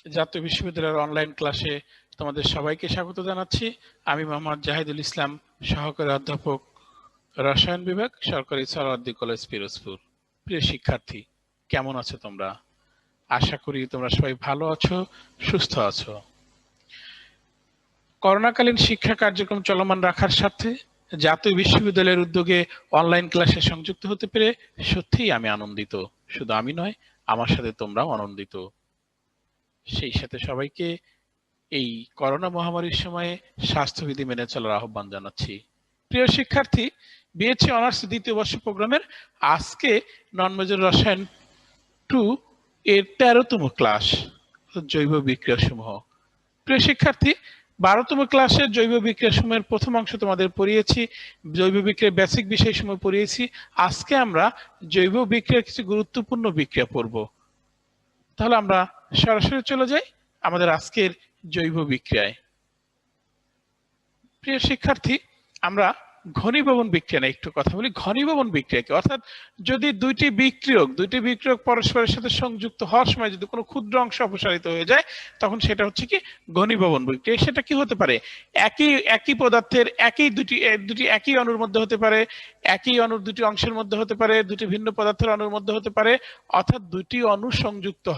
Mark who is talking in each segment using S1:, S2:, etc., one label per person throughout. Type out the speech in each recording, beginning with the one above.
S1: জাতীয় বিশ্ববিদ্যালয়ের অনলাইন ক্লাসে তোমাদের সবাইকে স্বাগত জানাচ্ছি। আমি মোহাম্মদ জাহিদুল ইসলাম, সহকারী অধ্যাপক, রসায়ন বিভাগ, সরকারি সরওয়ার্দী কলেজ, পিরোজপুর। প্রিয় শিক্ষার্থী, কেমন আছো তোমরা? আশা করি তোমরা সবাই ভালো আছো, সুস্থ আছো। করোনাকালীন শিক্ষা কার্যক্রম চলমান রাখার স্বার্থে জাতীয় বিশ্ববিদ্যালয়ের উদ্যোগে অনলাইন ক্লাসে সংযুক্ত হতে পেরে সত্যিই আমি আনন্দিত। শুধু আমি নয়, আমার সাথে তোমরাও আনন্দিত। সেই সাথে সবাইকে এই করোনা মহামারীর সময়ে স্বাস্থ্যবিধি মেনে চলার আহ্বান জানাচ্ছি। প্রিয় শিক্ষার্থী, বিএসসি অনার্স দ্বিতীয় বর্ষ প্রোগ্রামের আজকে নন মেজর রসায়ন 2 এর 13তম ক্লাস, জৈব বিক্রিয়া সমূহ। প্রিয় শিক্ষার্থী, 12তম ক্লাসের জৈব বিক্রিয়া সমূহের প্রথম অংশ তোমাদের পড়িয়েছি, জৈব বিক্রিয়ার বেসিক বিষয়সমূহ পড়িয়েছি। আজকে আমরা জৈব বিক্রিয়ার কিছু গুরুত্বপূর্ণ বিক্রিয়া পড়ব। তাহলে আমরা সরাসরি চলে যাই আমাদের আজকের জৈব বিক্রিয়ায়। প্রিয় শিক্ষার্থী, আমরা ঘনীভবন বিক্রিয়া নিয়ে একটু কথা বলি। ঘনীভবন বিক্রিয়া কি? অর্থাৎ যদি দুইটি বিক্রিয়ক পরস্পরের সাথে সংযুক্ত হওয়ার সময় যদি কোনো ক্ষুদ্র অংশ অপসারিত হয়ে যায়, তখন সেটা হচ্ছে কি ঘনীভবন বিক্রিয়া। সেটা কি হতে পারে? একই পদার্থের দুটি একই অণুর মধ্যে হতে পারে, একই অণুর দুটি অংশের মধ্যে হতে পারে, দুটি ভিন্ন পদার্থের অণুর মধ্যে হতে পারে, অর্থাৎ দুটি অণু সংযুক্ত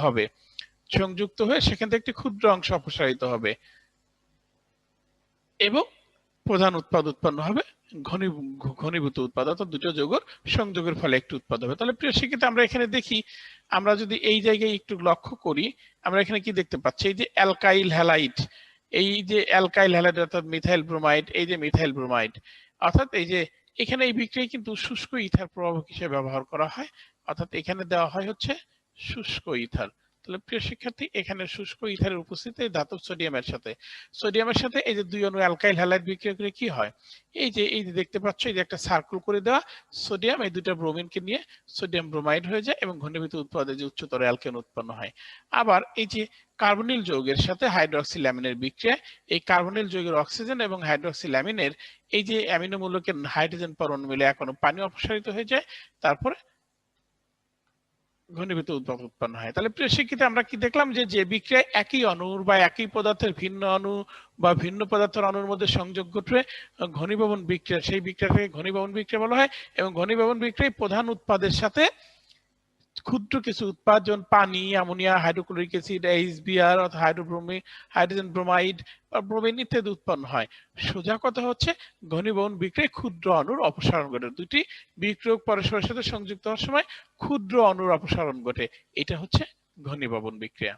S1: হয়ে সেখান থেকে একটি ক্ষুদ্র অংশ অপসারিত হবে এবং প্রধান উৎপাদ উৎপন্ন হবে ঘনীভূত উৎপাদ, অর্থাৎ দুটো যৌগের সংযোগের ফলে একটি উৎপাদ হবে। তাহলে প্রিয় শিক্ষার্থী, আমরা এখানে দেখি, আমরা যদি এই জায়গায় একটু লক্ষ্য করি, আমরা এখানে কি দেখতে পাচ্ছি? এই যে অ্যালকাইল হ্যালাইড, অর্থাৎ মিথাইল ব্রোমাইড, এই যে মিথাইল ব্রোমাইড, অর্থাৎ এই যে এখানে এই বিক্রিয়ায় কিন্তু শুষ্ক ইথার প্রভাবক হিসেবে ব্যবহার করা হয়, অর্থাৎ এখানে দেওয়া হয় হচ্ছে শুষ্ক ইথার। তাহলে প্রিয় শিক্ষার্থী, এখানে শুষ্ক ইথারের উপস্থিতি ধাতব সোডিয়ামের সাথে এই যে দুই অণু অ্যালকাইল হ্যালাইড বিক্রিয়া করে কি হয়? এই যে দেখতে পাচ্ছ, এই যে একটা সার্কেল করে দেওয়া সোডিয়াম, এই দুইটা ব্রোমিনকে নিয়ে সোডিয়াম ব্রোমাইড হয়ে যায় এবং ঘনীভূত উৎপাদে যে উচ্চতর অ্যালকেন উৎপন্ন হয়। আবার এই যে কার্বনিল যৌগের সাথে হাইড্রক্সিল্যামিনের বিক্রিয়া, এই কার্বনিল যৌগের অক্সিজেন এবং হাইড্রক্সিল্যামিনের এই যে অ্যামিনো মূলকের হাইড্রোজেন পরমাণু মিলে এক অণু পানি অপসারিত হয়ে যায়, তারপরে ঘনীভূত উৎপাদ উৎপন্ন হয়। তাহলে প্রিয় শিক্ষিত, আমরা কি দেখলাম? যে বিক্রিয়ায় একই অণুর বা একই পদার্থের ভিন্ন অণু বা ভিন্ন পদার্থের অণুর মধ্যে সংযোগ ঘটবে ঘনীভবন বিক্রিয়া, সেই বিক্রিয়াকে ঘনীভবন বিক্রিয়া বলা হয়। এবং ঘনীভবন বিক্রিয়ায় প্রধান উৎপাদের সাথে ক্ষুদ্র কিছু উৎপাদ, যেমন পানি, অ্যামোনিয়া, হাইড্রোক্লোরিক অ্যাসিড, এইচবিআর অর্থাৎ হাইড্রোজেন ব্রোমাইড বা ব্রোমিন ইত্যাদি উৎপন্ন হয়। সোজা কথা হচ্ছে, ঘনীভবন বিক্রিয়ায় ক্ষুদ্র অণুর অপসারণ ঘটে। দুটি বিক্রিয়ক পরস্পরের সাথে সংযুক্ত হওয়ার সময় ক্ষুদ্র অণুর অপসারণ ঘটে, এটা হচ্ছে ঘনীভবন বিক্রিয়া।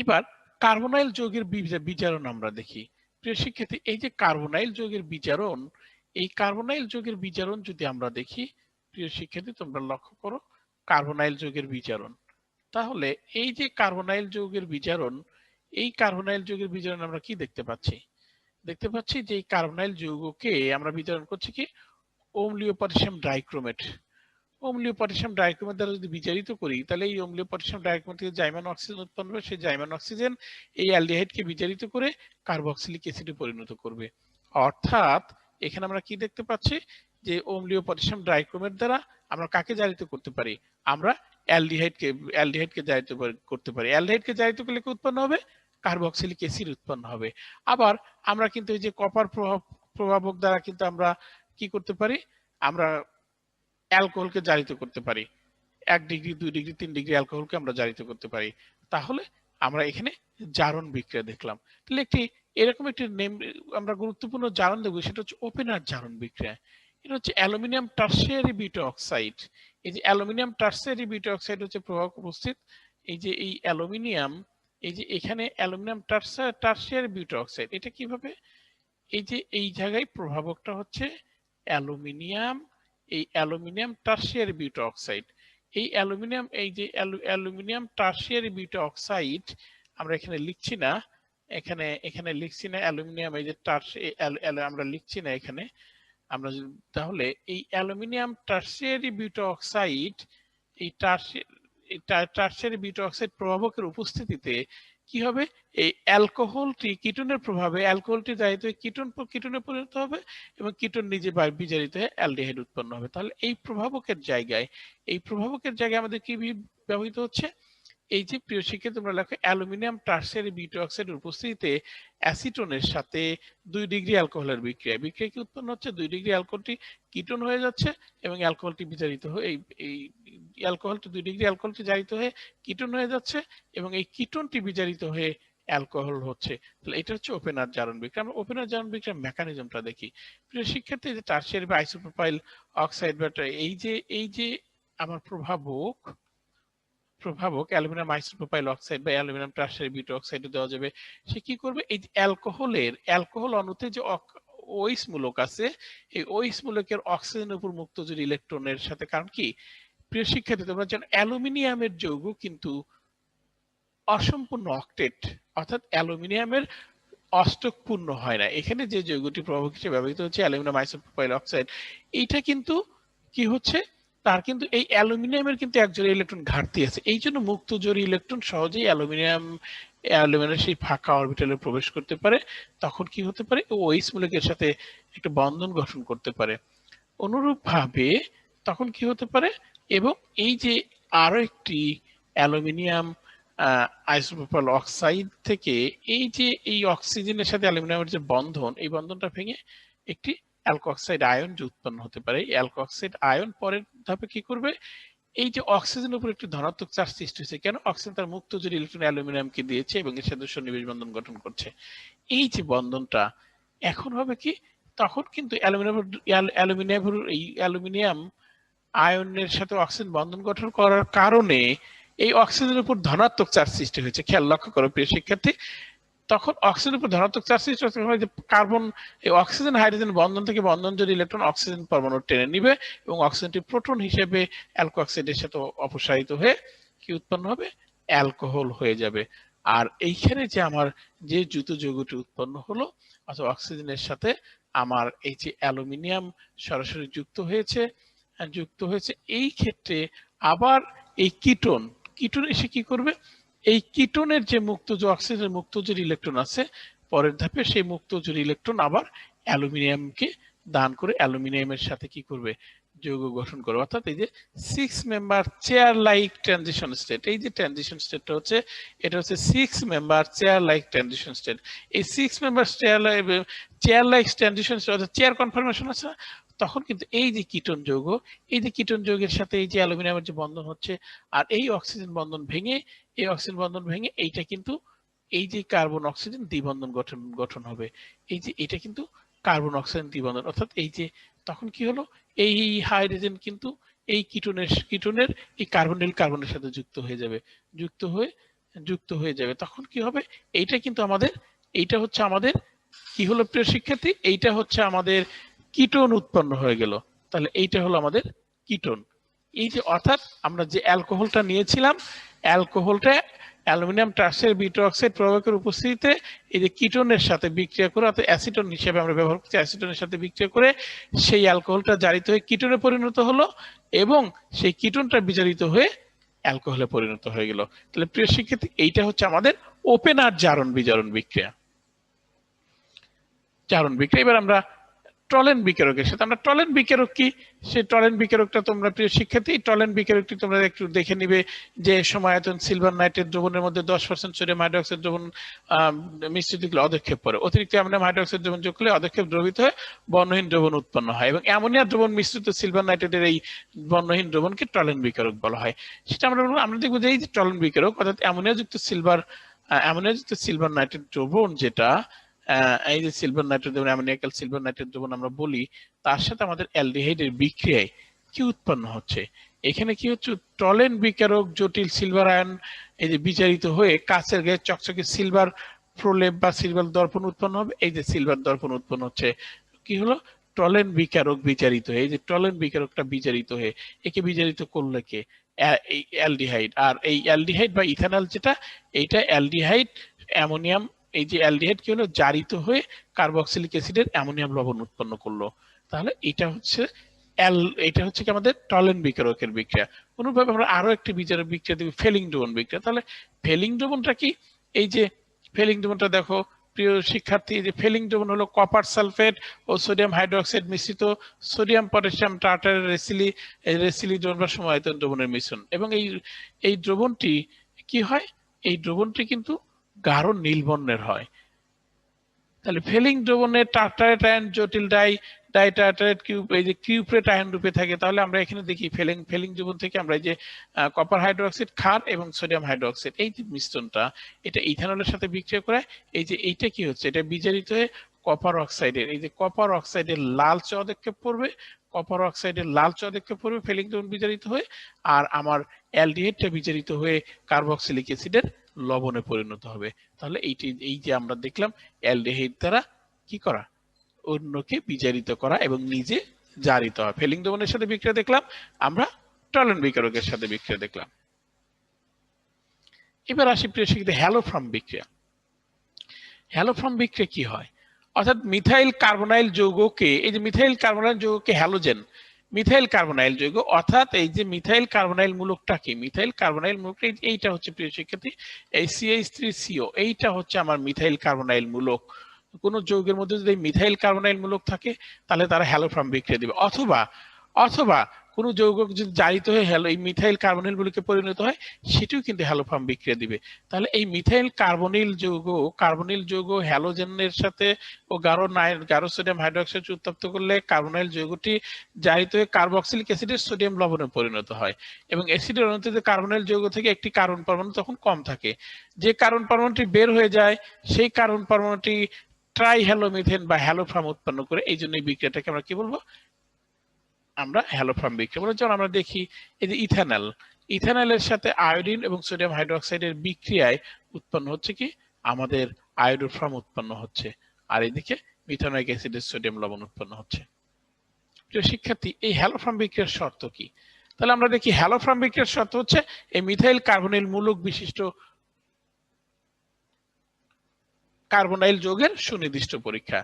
S1: এবার কার্বনাইল যৌগের বিজারণ আমরা দেখি। প্রিয় শিক্ষার্থী, এই যে কার্বনাইল যৌগের বিজারণ, এই কার্বনাইল যৌগের বিজারণ যদি আমরা দেখি, প্রিয় শিক্ষার্থী তোমরা লক্ষ্য করো কার্বনাইল যৌগের বিজারণ। তাহলে এই যে কার্বনাইল যৌগের বিজারণ, এই কার্বনাইল যৌগের বিজারণ আমরা কি দেখতে পাচ্ছি? দেখতে পাচ্ছি যে এই কার্বনাইল যৌগকে আমরা বিজারণ করছি কি অম্লীয় পটাশিয়াম ডাইক্রোমেট। অম্লীয় পটাশিয়াম ডাইক্রোমেট দ্বারা যদি বিজারিত করি, তাহলে এই অম্লীয় পটাশিয়াম ডাইক্রোমেট থেকে জাইমান অক্সিজেন উৎপন্ন হবে। সেই জাইমান অক্সিজেন এই অ্যালডিহাইডকে বিজারিত করে কার্বক্সিলিক অ্যাসিডে পরিণত করবে। অর্থাৎ এখানে আমরা কি দেখতে পাচ্ছি? যে অম্লীয় পটাশিয়াম ডাইক্রোমেট দ্বারা আমরা কাকে জারিত করতে পারি? আমরা অ্যালডিহাইডকে জারিত করতে পারি। অ্যালডিহাইডকে জারিত করলে কি উৎপন্ন হবে? কার্বক্সিলিক অ্যাসিড উৎপন্ন হবে। আবার আমরা কিন্তু এই যে কপার প্রভাবক দ্বারা কিন্তু আমরা কি করতে পারি? আমরা অ্যালকোহলকে জারিত করতে পারি। 1 ডিগ্রি, 2 ডিগ্রি, 3 ডিগ্রি অ্যালকোহলকে আমরা জারিত করতে পারি। তাহলে আমরা এখানে জারণ বিক্রিয়া দেখলাম। তাহলে এরকম একটি আমরা গুরুত্বপূর্ণ জারণ দেখব, সেটা হচ্ছে ওপেনার জারণ বিক্রিয়া। এটা হচ্ছে অ্যালুমিনিয়াম টারশিয়ারি বিটা অক্সাইড। এই যে অ্যালুমিনিয়াম টারশিয়ারি বিটা অক্সাইড হচ্ছে প্রভাবক উপস্থিত। এই যে এই অ্যালুমিনিয়াম, এই যে এখানে অ্যালুমিনিয়াম টারশিয়ারি বিটা অক্সাইড, এটা কিভাবে? এই যে এই জায়গায় প্রভাবকটা হচ্ছে অ্যালুমিনিয়াম, এই অ্যালুমিনিয়াম টারশিয়ারি বিটা অক্সাইড। এই যে অ্যালুমিনিয়াম টারশিয়ারি বিটা অক্সাইড আমরা এখানে লিখছি না, এখানে লিখছি না অ্যালুমিনিয়াম, এই যে আমরা লিখছি না এখানে। আমরা তাহলে এই অ্যালুমিনিয়াম টারশিয়ারি বিটা অক্সাইড, এই টারশিয়ারি বিটা অক্সাইড প্রভাবকের উপস্থিতিতে কি হবে? এই অ্যালকোহলটি কিটোনের প্রভাবে অ্যালকোহলটি জারিত হয়ে কিটোনে পরিণত হবে এবং কিটোন নিজে বিজারিত হয়ে অ্যালডিহাইড উৎপন্ন হবে। তাহলে এই প্রভাবকের জায়গায় আমাদের কি ব্যবহৃত হচ্ছে? এই যে প্রিয় শিক্ষার্থী তোমরা লেখো অ্যালুমিনিয়াম টার্সিয়ারি বিটা অক্সাইডের উপস্থিতিতে অ্যাসিটোনের সাথে 2 ডিগ্রি অ্যালকোহলের বিক্রিয়া কি উৎপন্ন হচ্ছে, 2 ডিগ্রি অ্যালকোহলটি কিটোন হয়ে যাচ্ছে এবং অ্যালকোহলটি বিজারিত হয়ে এই অ্যালকোহলটি 2 ডিগ্রি অ্যালকোহলটি জারিত হয়ে কিটোন হয়ে যাচ্ছে এবং এই কিটোনটি বিজারিত হয়ে অ্যালকোহল হচ্ছে। তাহলে এটা হচ্ছে ওপেনার জারণ বিক্রিয়া। আমরা ওপেনার জারণ বিক্রিয়ার মেকানিজমটা দেখি। প্রিয় শিক্ষার্থী, যে টার্সিয়ারি বা আইসোপ্রোপাইল অক্সাইড বা এই যে আমার প্রভাবক অ্যালুমিনিয়াম আইসোপ্রোপাইল অক্সাইড বা অ্যালুমিনিয়াম টার্সিয়ারি বিটা অক্সাইড দেওয়া যাবে। সে কি করবে, এই যে অ্যালকোহল অণুতে যে ওইস মূলক আছে, এই ওইস মূলকের অক্সিজেনের উপর মুক্ত জোড় ইলেকট্রনের সাথে, কারণ কি প্রিয় শিক্ষার্থী তোমরা জানো অ্যালুমিনিয়ামের যৌগ কিন্তু অসম্পূর্ণ অক্টেট, অর্থাৎ অ্যালুমিনিয়ামের অষ্টক পূর্ণ হয় না। এখানে যে যৌগটি প্রভাবক হিসেবে ব্যবহৃত হচ্ছে অ্যালুমিনিয়াম আইসোপ্রোপাইল অক্সাইড, এইটা কিন্তু কি হচ্ছে, তার কিন্তু এই অ্যালুমিনিয়ামের কিন্তু এক জোড়া ইলেকট্রন ঘাটতি আছে। এই জন্য মুক্ত জোড় ইলেকট্রন সহজেই অ্যালুমিনিয়ামের সেই ফাঁকা অরবিটালে প্রবেশ করতে পারে। তখন কি হতে পারে, ওইস মূলকের সাথে একটা বন্ধন গঠন করতে পারে। অনুরূপভাবে তখন কি হতে পারে, এবং এই যে আরো একটি অ্যালুমিনিয়াম আইসোপ্রোপাইল অক্সাইড থেকে এই অক্সিজেনের সাথে অ্যালুমিনিয়ামের যে বন্ধন, এই বন্ধনটা ভেঙে একটি অ্যালকোক্সাইড আয়ন যে উৎপন্ন হতে পারে। এই অ্যালকোক্সাইড আয়ন পরের ধাপে কি করবে, এই যে অক্সিজেনের উপর একটি ধনাত্মক চার্জ সৃষ্টি হয়েছে, কেন অক্সিজেন তার মুক্ত জোড় ইলেকট্রন অ্যালুমিনিয়ামকে দিয়েছে এবং এর সাথে সন্নিবেশ বন্ধন গঠন করছে। এই যে বন্ধনটা এখন হবে কি, তখন কিন্তু অ্যালুমিনিয়াম আয়নের সাথে অক্সিজেন বন্ধন গঠন করার কারণে এই অক্সিজেনের উপর ধনাত্মক চার্জ সৃষ্টি হয়েছে। খেয়াল লক্ষ্য করো প্রিয় শিক্ষার্থী, তখন অক্সিজেনের উপর ধনাত্মক চার্জ সৃষ্টি হচ্ছে, কার্বন এই অক্সিজেন হাইড্রোজেন বন্ধন থেকে বন্ধন জোড় ইলেকট্রন অক্সিজেন পরমাণু টেনে নিবে এবং অক্সিজেনটি প্রোটন হিসেবে অ্যালকোক্সাইডের সাথে অপসারিত হয়ে কি উৎপন্ন হবে, অ্যালকোহল হয়ে যাবে। আর এইখানে যে আমার যে যৌগটি উৎপন্ন হলো, অথবা অক্সিজেনের সাথে আমার এই যে অ্যালুমিনিয়াম সরাসরি যুক্ত হয়েছে, এই ক্ষেত্রে আবার এই কিটোন এসে কি করবে, এই কিটোনের যে অক্সিজেনের মুক্ত জোড় ইলেকট্রন আছে, পরের ধাপে সেই মুক্ত জোড় ইলেকট্রন আবার অ্যালুমিনিয়ামকে দান করে অ্যালুমিনিয়ামের সাথে কি করবে, যৌগ গঠন করবে। অর্থাৎ এই যে 6 member chair like transition state, এই যে ট্রানজিশন স্টেটটা হচ্ছে, এটা হচ্ছে 6 member chair like transition state. এই 6 member chair like transition state অর্থাৎ চেয়ার কনফর্মেশন আছে, তখন কিন্তু এই যে কিটোন যৌগের সাথে এই যে অ্যালুমিনিয়ামের যে বন্ধন হচ্ছে, আর এই অক্সিজেন বন্ধন ভেঙে এইটা কিন্তু এই যে কার্বন অক্সিজেন দ্বিবন্ধন গঠন হবে। এই যে এটা কিন্তু কার্বন অক্সিজেন দ্বিবন্ধন, অর্থাৎ এই যে তখন কি হলো, এই হাইড্রোজেন কিন্তু এই কিটোনের এই কার্বনের সাথে যুক্ত হয়ে যাবে। তখন কি হবে, এইটা হচ্ছে আমাদের কি হলো প্রিয় শিক্ষার্থী, এইটা হচ্ছে আমাদের কিটোন উৎপন্ন হয়ে গেল। তাহলে এইটা হলো আমাদের কিটোন। এই যে অর্থাৎ আমরা যে অ্যালকোহলটা নিয়েছিলাম, অ্যালকোহলটা অ্যালুমিনিয়াম টার্সিয়ারি বিটা অক্সাইড প্রভাবকের উপস্থিতিতে এই যে কিটোনের সাথে বিক্রিয়া করে, অর্থাৎ অ্যাসিটন হিসেবে আমরা ব্যবহার করছি, অ্যাসিটনের সাথে বিক্রিয়া করে সেই অ্যালকোহলটা জারিত হয়ে কিটোনে পরিণত হলো এবং সেই কিটোনটা বিজারিত হয়ে অ্যালকোহলে পরিণত হয়ে গেল। তাহলে প্রিয় শিক্ষার্থী, এইটা হচ্ছে আমাদের ওপেনার জারণ বিজারণ বিক্রিয়া। এবার আমরা টলেন বিকারকের সাথে, আমরা টলেন বিকারক কি, সেই টলেন বিকারকটা তোমরা প্রিয় শিক্ষার্থী, টলেন বিকারকটি তোমরা একটু দেখে নিবে যে সমায়তন সিলভার নাইট্রেট দ্রবণের মধ্যে 10% সোডিয়াম হাইড্রোক্সাইড দ্রবণ মিশ্রিত হলে অধক্ষেপ করে, অতিরিক্ত অ্যামোনিয়াম হাইড্রোক্সাইড দ্রবণ যোগ করলে অধক্ষেপ দ্রবীত হয়ে বর্ণহীন দ্রবণ উৎপন্ন হয় এবং অ্যামোনিয়া দ্রবণ মিশ্রিত সিলভার নাইট্রেটের এই বর্ণহীন দ্রবণকে টলেন বিকারক বলা হয়। সেটা আমরা দেখবো যে এই যে টলেন বিকারক, অর্থাৎ অ্যামোনিয়া যুক্ত সিলভার নাইট্রেট দ্রবণ, যেটা এই যে সিলভার নাইট্রেট দ্রবণ, অ্যামোনিয়াকাল সিলভার নাইট্রেট দ্রবণ আমরা বলি, তার সাথে আমাদের অ্যালডিহাইডের বিক্রিয়ায় কি উৎপন্ন হচ্ছে, এখানে কি হচ্ছে, টলেন বিকারক জটিল সিলভার আয়ন এই যে বিচারিত হয়ে কাচের গায়ে চকচকে সিলভার প্রলেপ বা সিলভার দর্পণ উৎপন্ন হবে। এই যে সিলভার দর্পণ উৎপন্ন হচ্ছে, কি হলো, টলেন বিকারক বিচারিত হয়ে, এই যে টলেন বিকারকটা বিচারিত হয়ে, একে বিচারিত করলে কে, এই অ্যালডিহাইড। আর এই অ্যালডিহাইড বা ইথানল যেটা, এইটা অ্যালডিহাইড অ্যামোনিয়াম, এই যে অ্যালডিহাইড কি হলো, জারিত হয়ে কার্বক্সিলিক অ্যাসিডের অ্যামোনিয়াম লবণ উৎপন্ন করলো। তাহলে এটা হচ্ছে কি আমাদের টলেন বিকারকের বিক্রিয়া। অনুরূপভাবে আমরা আরো একটি বিক্রিয়া দেখি, ফেলিং দ্রবণ বিক্রিয়া। তাহলে ফেলিং দ্রবণটা কি, এই যে ফেলিং দ্রবণটা দেখো প্রিয় শিক্ষার্থী, যে ফেলিং দ্রবণ হলো কপার সালফেট ও সোডিয়াম হাইড্রোক্সাইড মিশ্রিত সোডিয়াম পটাশিয়াম টার্টারের রেসিলি দ্রবণ বা সমায়তন দ্রবণের মিশ্রণ, এবং এই দ্রবণটি কি হয়, এই দ্রবণটি কিন্তু গাঢ় নীল বর্ণের হয়। তাহলে ফেলিং দ্রবণের টার্টারেট আয়ন জটিল ডাই টার্টারেট কিউব এই যে কিউপ্রেট আয়ন রূপে থাকে। তাহলে আমরা এখানে দেখি ফেলিং দ্রবণ থেকে আমরা এই যে কপার হাইড্রোক্সাইড, ক্ষার এবং সোডিয়াম হাইড্রোক্সাইড এই যে মিশ্রণটা, এটা ইথানলের সাথে বিক্রিয়া করে এই যে এইটা কি হচ্ছে, এটা বিজারিত হয়ে কপার অক্সাইডের এই যে কপার অক্সাইডের লাল চদক্ষেপ পড়বে, কপার অক্সাইডের লাল চদক্ষেপ পড়বে ফেলিং দ্রবণ বিজারিত হয়ে, আর আমার অ্যালডিহাইডটা বিজারিত হয়ে কার্বক্সিলিক অ্যাসিডের লবণে পরিণত হবে। তাহলে এই যে আমরা দেখলাম অ্যালডিহাইড দ্বারা কি করা, অন্যকে বিজারিত করা এবং নিজে জারিত হয়। ফেলিং দ্রবণের সাথে বিক্রিয়া দেখলাম, আমরা টলন বিকারকের সাথে বিক্রিয়া দেখলাম। এবার আসি প্রিয় শিক্ষার্থী হ্যালোফর্ম বিক্রিয়া। হ্যালোফর্ম বিক্রিয়া কি হয়, অর্থাৎ মিথাইল কার্বনাইল যৌগকে, এই যে মিথাইল কার্বনাইল যৌগকে হ্যালোজেন মিথাইল কার্বনাইল যৌগ, অর্থাৎ এই যে মিথাইল কার্বনাইল মূলকটা কি, মিথাইল কার্বনাইল মূলকটা এইটা হচ্ছে প্রিয় শিক্ষার্থী এই CH3CO, এইটা হচ্ছে আমার মিথাইল কার্বনাইল মূলক। কোন যৌগের মধ্যে যদি মিথাইল কার্বনাইল মূলক থাকে তাহলে তারা হ্যালোফর্ম বিক্রিয়া দিবে, অথবা কোন যৌগ যদি জারিত হয়ে এই মিথাইল কার্বনিল মূলকে পরিণত হয় সেটিও কিন্তু হ্যালোফর্ম বিক্রিয়া দিবে। তাহলে এই মিথাইল কার্বনিল যৌগ হ্যালোজেনের সাথে ও গাঢ় সোডিয়াম হাইড্রোক্সাইড উত্তপ্ত করলে কার্বনাইল যৌগটি জারিত হয়ে কার্বক্সিলিক অ্যাসিডের সোডিয়াম লবণে পরিণত হয় এবং অ্যাসিডের অণুতে কার্বনাইল যৌগ থেকে একটি কার্বন পরমাণু তখন কম থাকে। যে কার্বন পরমাণুটি বের হয়ে যায় সেই কার্বন পরমাণুটি ট্রাইহ্যালোমিথেন বা হ্যালোফর্ম উৎপন্ন করে। এই জন্য এই বিক্রিয়াটাকে আমরা কি বলবো, আমরা হ্যালোফর্ম বিক্রিয়া বলে। যেমন আমরা দেখি এই যে ইথানলের সাথে আয়োডিন এবং সোডিয়াম হাইড্রোক্সাইডের বিক্রিয়ায় উৎপন্ন হচ্ছে কি, আমাদের আয়োডোফর্ম উৎপন্ন হচ্ছে, আর এদিকে মিথানোয়িক অ্যাসিডের সোডিয়াম লবণ উৎপন্ন হচ্ছে। প্রিয় শিক্ষার্থী, এই হ্যালোফর্ম বিক্রিয়ার শর্ত কি? তাহলে আমরা দেখি হ্যালোফর্ম বিক্রিয়ার শর্ত হচ্ছে এই মিথাইল কার্বনিল মূলক বিশিষ্ট কার্বনাইল যৌগের সুনির্দিষ্ট পরীক্ষা।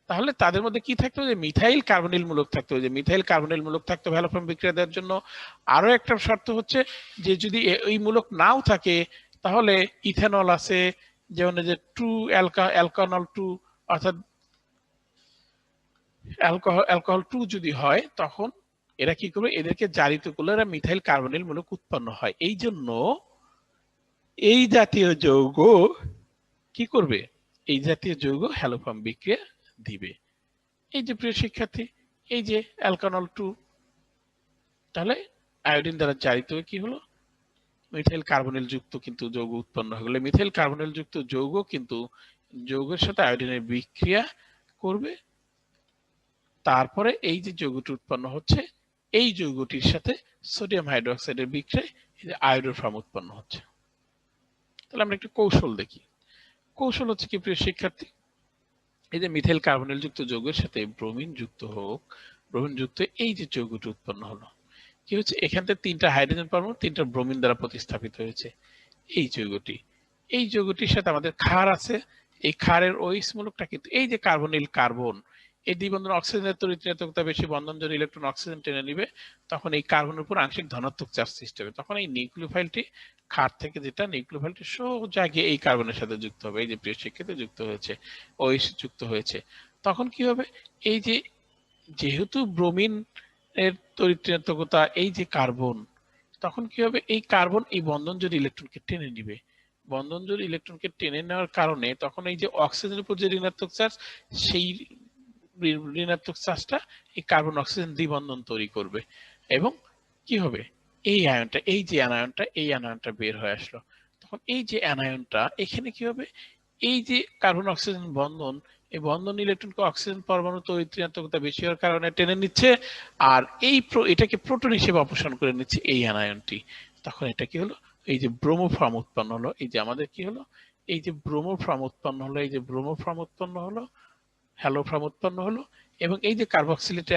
S1: তাহলে তাদের মধ্যে কি থাকতো, যে মিথাইল কার্বনিল মূলক থাকতো, যে মিথাইল কার্বনিল মূলক থাকতো হ্যালোফর্ম বিক্রিয়া দেওয়ার জন্য। আরো একটা শর্ত হচ্ছে যে যদি এই মূলক নাও থাকে তাহলে ইথানল আছে, যেমন যে 2 অ্যালকানল 2 অর্থাৎ অ্যালকোহল 2 যদি হয় তখন এরা কি করবে, এদেরকে জারিত করলে এরা মিথাইল কার্বনিল মূলক উৎপন্ন হয়। এই জন্য এই জাতীয় যৌগ কি করবে, এই জাতীয় যৌগ হ্যালোফর্ম বিক্রিয়া দিবে। এই যে প্রিয় শিক্ষার্থী, এই যে অ্যালকানল 2 তাহলে আয়োডিন দ্বারা জারিত হয়ে কি হলো, মিথাইল কার্বনিল যুক্ত কিন্তু যৌগ উৎপন্ন হয়ে গেল। মিথাইল কার্বনিল যুক্ত যৌগ কিন্তু যৌগের সাথে আয়োডিনের বিক্রিয়া করবে, তারপরে এই যে যৌগটি উৎপন্ন হচ্ছে এই যৌগটির সাথে সোডিয়াম হাইড্রোক্সাইডের বিক্রিয়ায় এই যে আয়োডোফর্ম উৎপন্ন হচ্ছে। তাহলে আমরা একটু কৌশল দেখি। কৌশল হচ্ছে কি প্রিয় শিক্ষার্থী, এই যে মিথাইল কার্বনিল যুক্ত যৌগের সাথে ব্রোমিন যুক্ত এই যে যৌগটি উৎপন্ন হলো, কি হচ্ছে, এখান থেকে 3টা হাইড্রোজেন পরমাণু 3টা ব্রোমিন দ্বারা প্রতিস্থাপিত হয়েছে। এই যৌগটির সাথে আমাদের ক্ষার আছে, এই ক্ষারের OH মূলকটা কিন্তু এই যে কার্বনিল কার্বন, এই দ্বিবন্ধন অক্সিজেনের তড়িৎ ঋণাত্মকতা বেশি, বন্ধন জন্য ইলেকট্রন অক্সিজেন টেনে নিবে, তখন এই কার্বনের উপর আংশিক ধনাত্মক চার্জ সৃষ্টি হবে। তখন এই নিউক্লিওফাইলটি ক্ষার থেকে যেটা নিউক্লিওফাইলটি সোজা গিয়ে এই কার্বনের সাথে যুক্ত হবে, এই যে প্রিয় শিক্ষিত যুক্ত হয়েছে, OH যুক্ত হয়েছে। তখন কি হবে, এই যে যেহেতু ব্রোমিন এর তড়িৎ ঋণাত্মকতা এই যে কার্বন, তখন কি হবে, এই কার্বন এই বন্ধন জোড় ইলেকট্রনকে টেনে নিবে, বন্ধন জোড় ইলেকট্রনকে টেনে নেওয়ার কারণে তখন এই যে অক্সিজেনের উপর যে ঋণাত্মক চার্জ, সেই ঋণাত্মক চার্জটা এই কার্বন অক্সিজেন দ্বিবন্ধন তৈরি করবে এবং কি হবে, এই আয়নটা এই আয়নটা বের হয়ে আসলো। তখন এই যে অ্যানায়নটা এখানে কি হবে, এই যে কার্বন অক্সিজেন বন্ধন, এই বন্ধন ইলেকট্রনকে অক্সিজেন পরমাণু তড়িৎ ঋণাত্মকতা বেশি হওয়ার কারণে টেনে নিচ্ছে, আর এটাকে প্রোটন হিসেবে অপসারণ করে নিচ্ছে এই অ্যানায়নটি। তখন এটা কি হলো, এই যে ব্রোমোফর্ম উৎপন্ন হলো, এই যে আমাদের কি হলো, এই যে ব্রোমোফর্ম উৎপন্ন হলো, এই যে ব্রোমোফর্ম উৎপন্ন হলো, হ্যালোফর্ম উৎপন্ন হলো, এবং এই যে কার্বক্সিলেট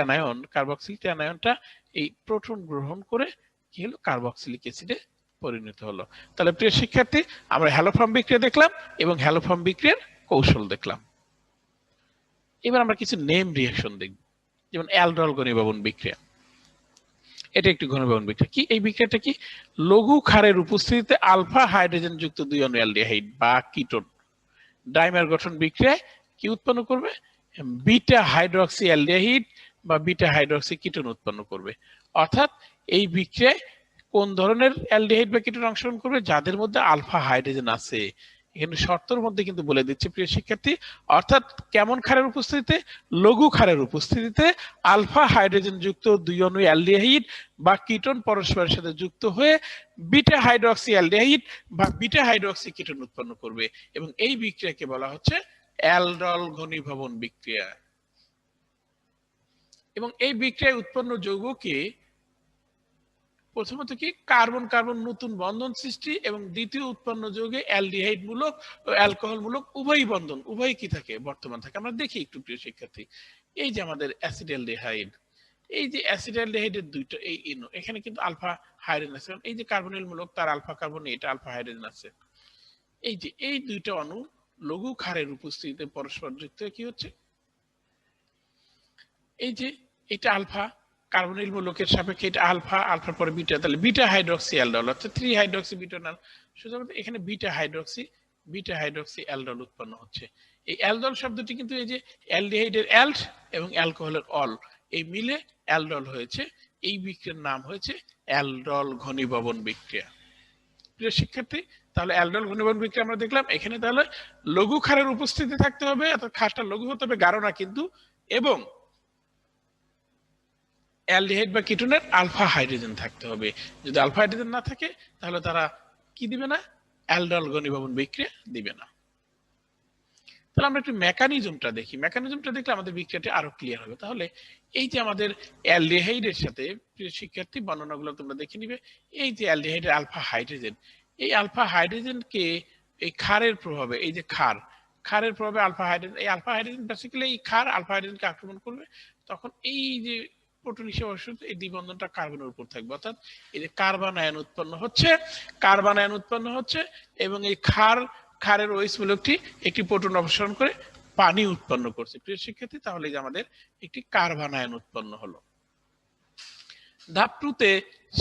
S1: আনায়নটা এই প্রোটন গ্রহণ করে কি হলো, কার্বক্সিলিক অ্যাসিডে পরিণত হলো। তাহলে প্রিয় শিক্ষার্থী, আমরা হ্যালোফর্ম বিক্রিয়া দেখলাম এবং হ্যালোফর্ম বিক্রিয়ার কৌশল দেখলাম। এবার আমরা কিছু নেম রিঅ্যাকশন দেখব, যেমন অ্যালডল ঘনীভবন বিক্রিয়া। এটা একটি ঘনীভবন বিক্রিয়া। কি এই বিক্রিয়াটা কি, লঘু ক্ষারের উপস্থিতিতে আলফা হাইড্রোজেন যুক্ত 2 অণু অ্যালডিহাইড বা কিটোন ডাইমার গঠন বিক্রিয়ায় কি উৎপন্ন করবে, বিটা হাইড্রক্সি অ্যালডিহাইড বা বিটা হাইড্রক্সি কিটোন উৎপন্ন করবে। অর্থাৎ এই বিক্রিয়ায় কোন ধরনের অ্যালডিহাইড বা কিটোন অংশগ্রহণ করবে? যাদের মধ্যে আলফা হাইড্রোজেন আছে। এখানে শর্তের মধ্যে কিন্তু বলে দিচ্ছে প্রিয় শিক্ষার্থী, অর্থাৎ কেমন ক্ষারের উপস্থিতিতে? লঘু ক্ষারের উপস্থিতিতে আলফা হাইড্রোজেন যুক্ত দুই অণু অ্যালডিহাইড বা কিটোন পরস্পরের সাথে যুক্ত হয়ে বিটা হাইড্রক্সি অ্যালডিহাইড বা বিটা হাইড্রক্সি কিটোন উৎপন্ন করবে, এবং এই বিক্রিয়াকে বলা হচ্ছে অ্যালডল ঘনীভবন বিক্রিয়া। এবং এই বিক্রিয়ায় উৎপন্ন যৌগকে প্রথমত কি কার্বন কার্বন নতুন বন্ধন সৃষ্টি, এবং দ্বিতীয় উৎপন্ন যৌগে অ্যালডিহাইড মূলক ও অ্যালকোহল মূলক উভয় বন্ধন, উভয় কি থাকে? বর্তমান থাকে। আমরা দেখি একটু প্রিয় শিক্ষার্থী, এই যে আমাদের অ্যাসিডালডিহাইড, এই যে অ্যাসিডালডিহাইডের দুইটা এই ইনো, এখানে কিন্তু আলফা হাইড্রোজেন আছে, এই যে কার্বনিল মূলক তার আলফা কার্বন, এটা আলফা হাইড্রোজেন আছে। এই যে এই দুইটা অণু লঘু ক্ষারের উপস্থিতিতে পরস্পর যুক্ত হয়ে কি হচ্ছে? এই যে এটা আলফা কার্বনিল মূলকের সাপেক্ষে এটা আলফা, আলফার পরে বিটা, তাহলে বিটা হাইড্রক্সি অ্যালডল, অর্থাৎ 3 হাইড্রক্সি বিটানল। সুতরাং এখানে বিটা হাইড্রক্সি অ্যালডল উৎপন্ন হচ্ছে। এই অ্যালডল শব্দটি কিন্তু এই যে অ্যালডিহাইডের অ্যাল্ড এবং অ্যালকোহলের অল, এই মিলে অ্যালডল হয়েছে। এই বিক্রিয়ার নাম হয়েছে অ্যালডল ঘনীভবন বিক্রিয়া। প্রিয় শিক্ষার্থী, তাহলে অ্যালডল ঘনীভবন বিক্রিয়া আমরা দেখলাম। এখানে তাহলে লঘু ক্ষারের উপস্থিতি থাকতে হবে, অর্থাৎ ক্ষারটা লঘু হতে হবে, গাঢ় না কিন্তু, এবং অ্যালডিহাইড বা কিটোনের আলফা হাইড্রোজেন থাকতে হবে। যদি আলফা হাইড্রোজেন না থাকে তাহলে তারা কি দিবে না? অ্যালডল ঘনীভবন বিক্রিয়া দিবে না। তাহলে আমরা একটু মেকানিজমটা দেখি। মেকানিজমটা দেখলে আমাদের বিক্রিয়াটি আরো ক্লিয়ার হবে। তাহলে এই যে আমাদের অ্যালডিহাইডের সাথে, প্রিয় শিক্ষার্থী বর্ণনাগুলো তোমরা দেখে নিবে। এই যে অ্যালডিহাইডের আলফা হাইড্রোজেন, এই আলফা হাইড্রোজেনকে এই ক্ষারের প্রভাবে, এই যে ক্ষারের প্রভাবে আলফা হাইড্রোজেন, এই আলফা হাইড্রোজেন বেসিক্যালি এই ক্ষার আলফা হাইড্রোজেনকে আক্রমণ করবে। তখন এই যে প্রোটন হিসেবে অবশ্যই এই দ্বিবন্ধনটা কার্বনের উপর থাকবে, অর্থাৎ এই যে কার্বন আয়ন উৎপন্ন হচ্ছে, এবং এই ক্ষারের OH মূলকটি একটি প্রোটন অপসারণ করে পানি উৎপন্ন করছে। প্রিয় শিক্ষার্থী, তাহলে যে আমাদের একটি কার্বন আয়ন উৎপন্ন হলো। ধাপ 2 তে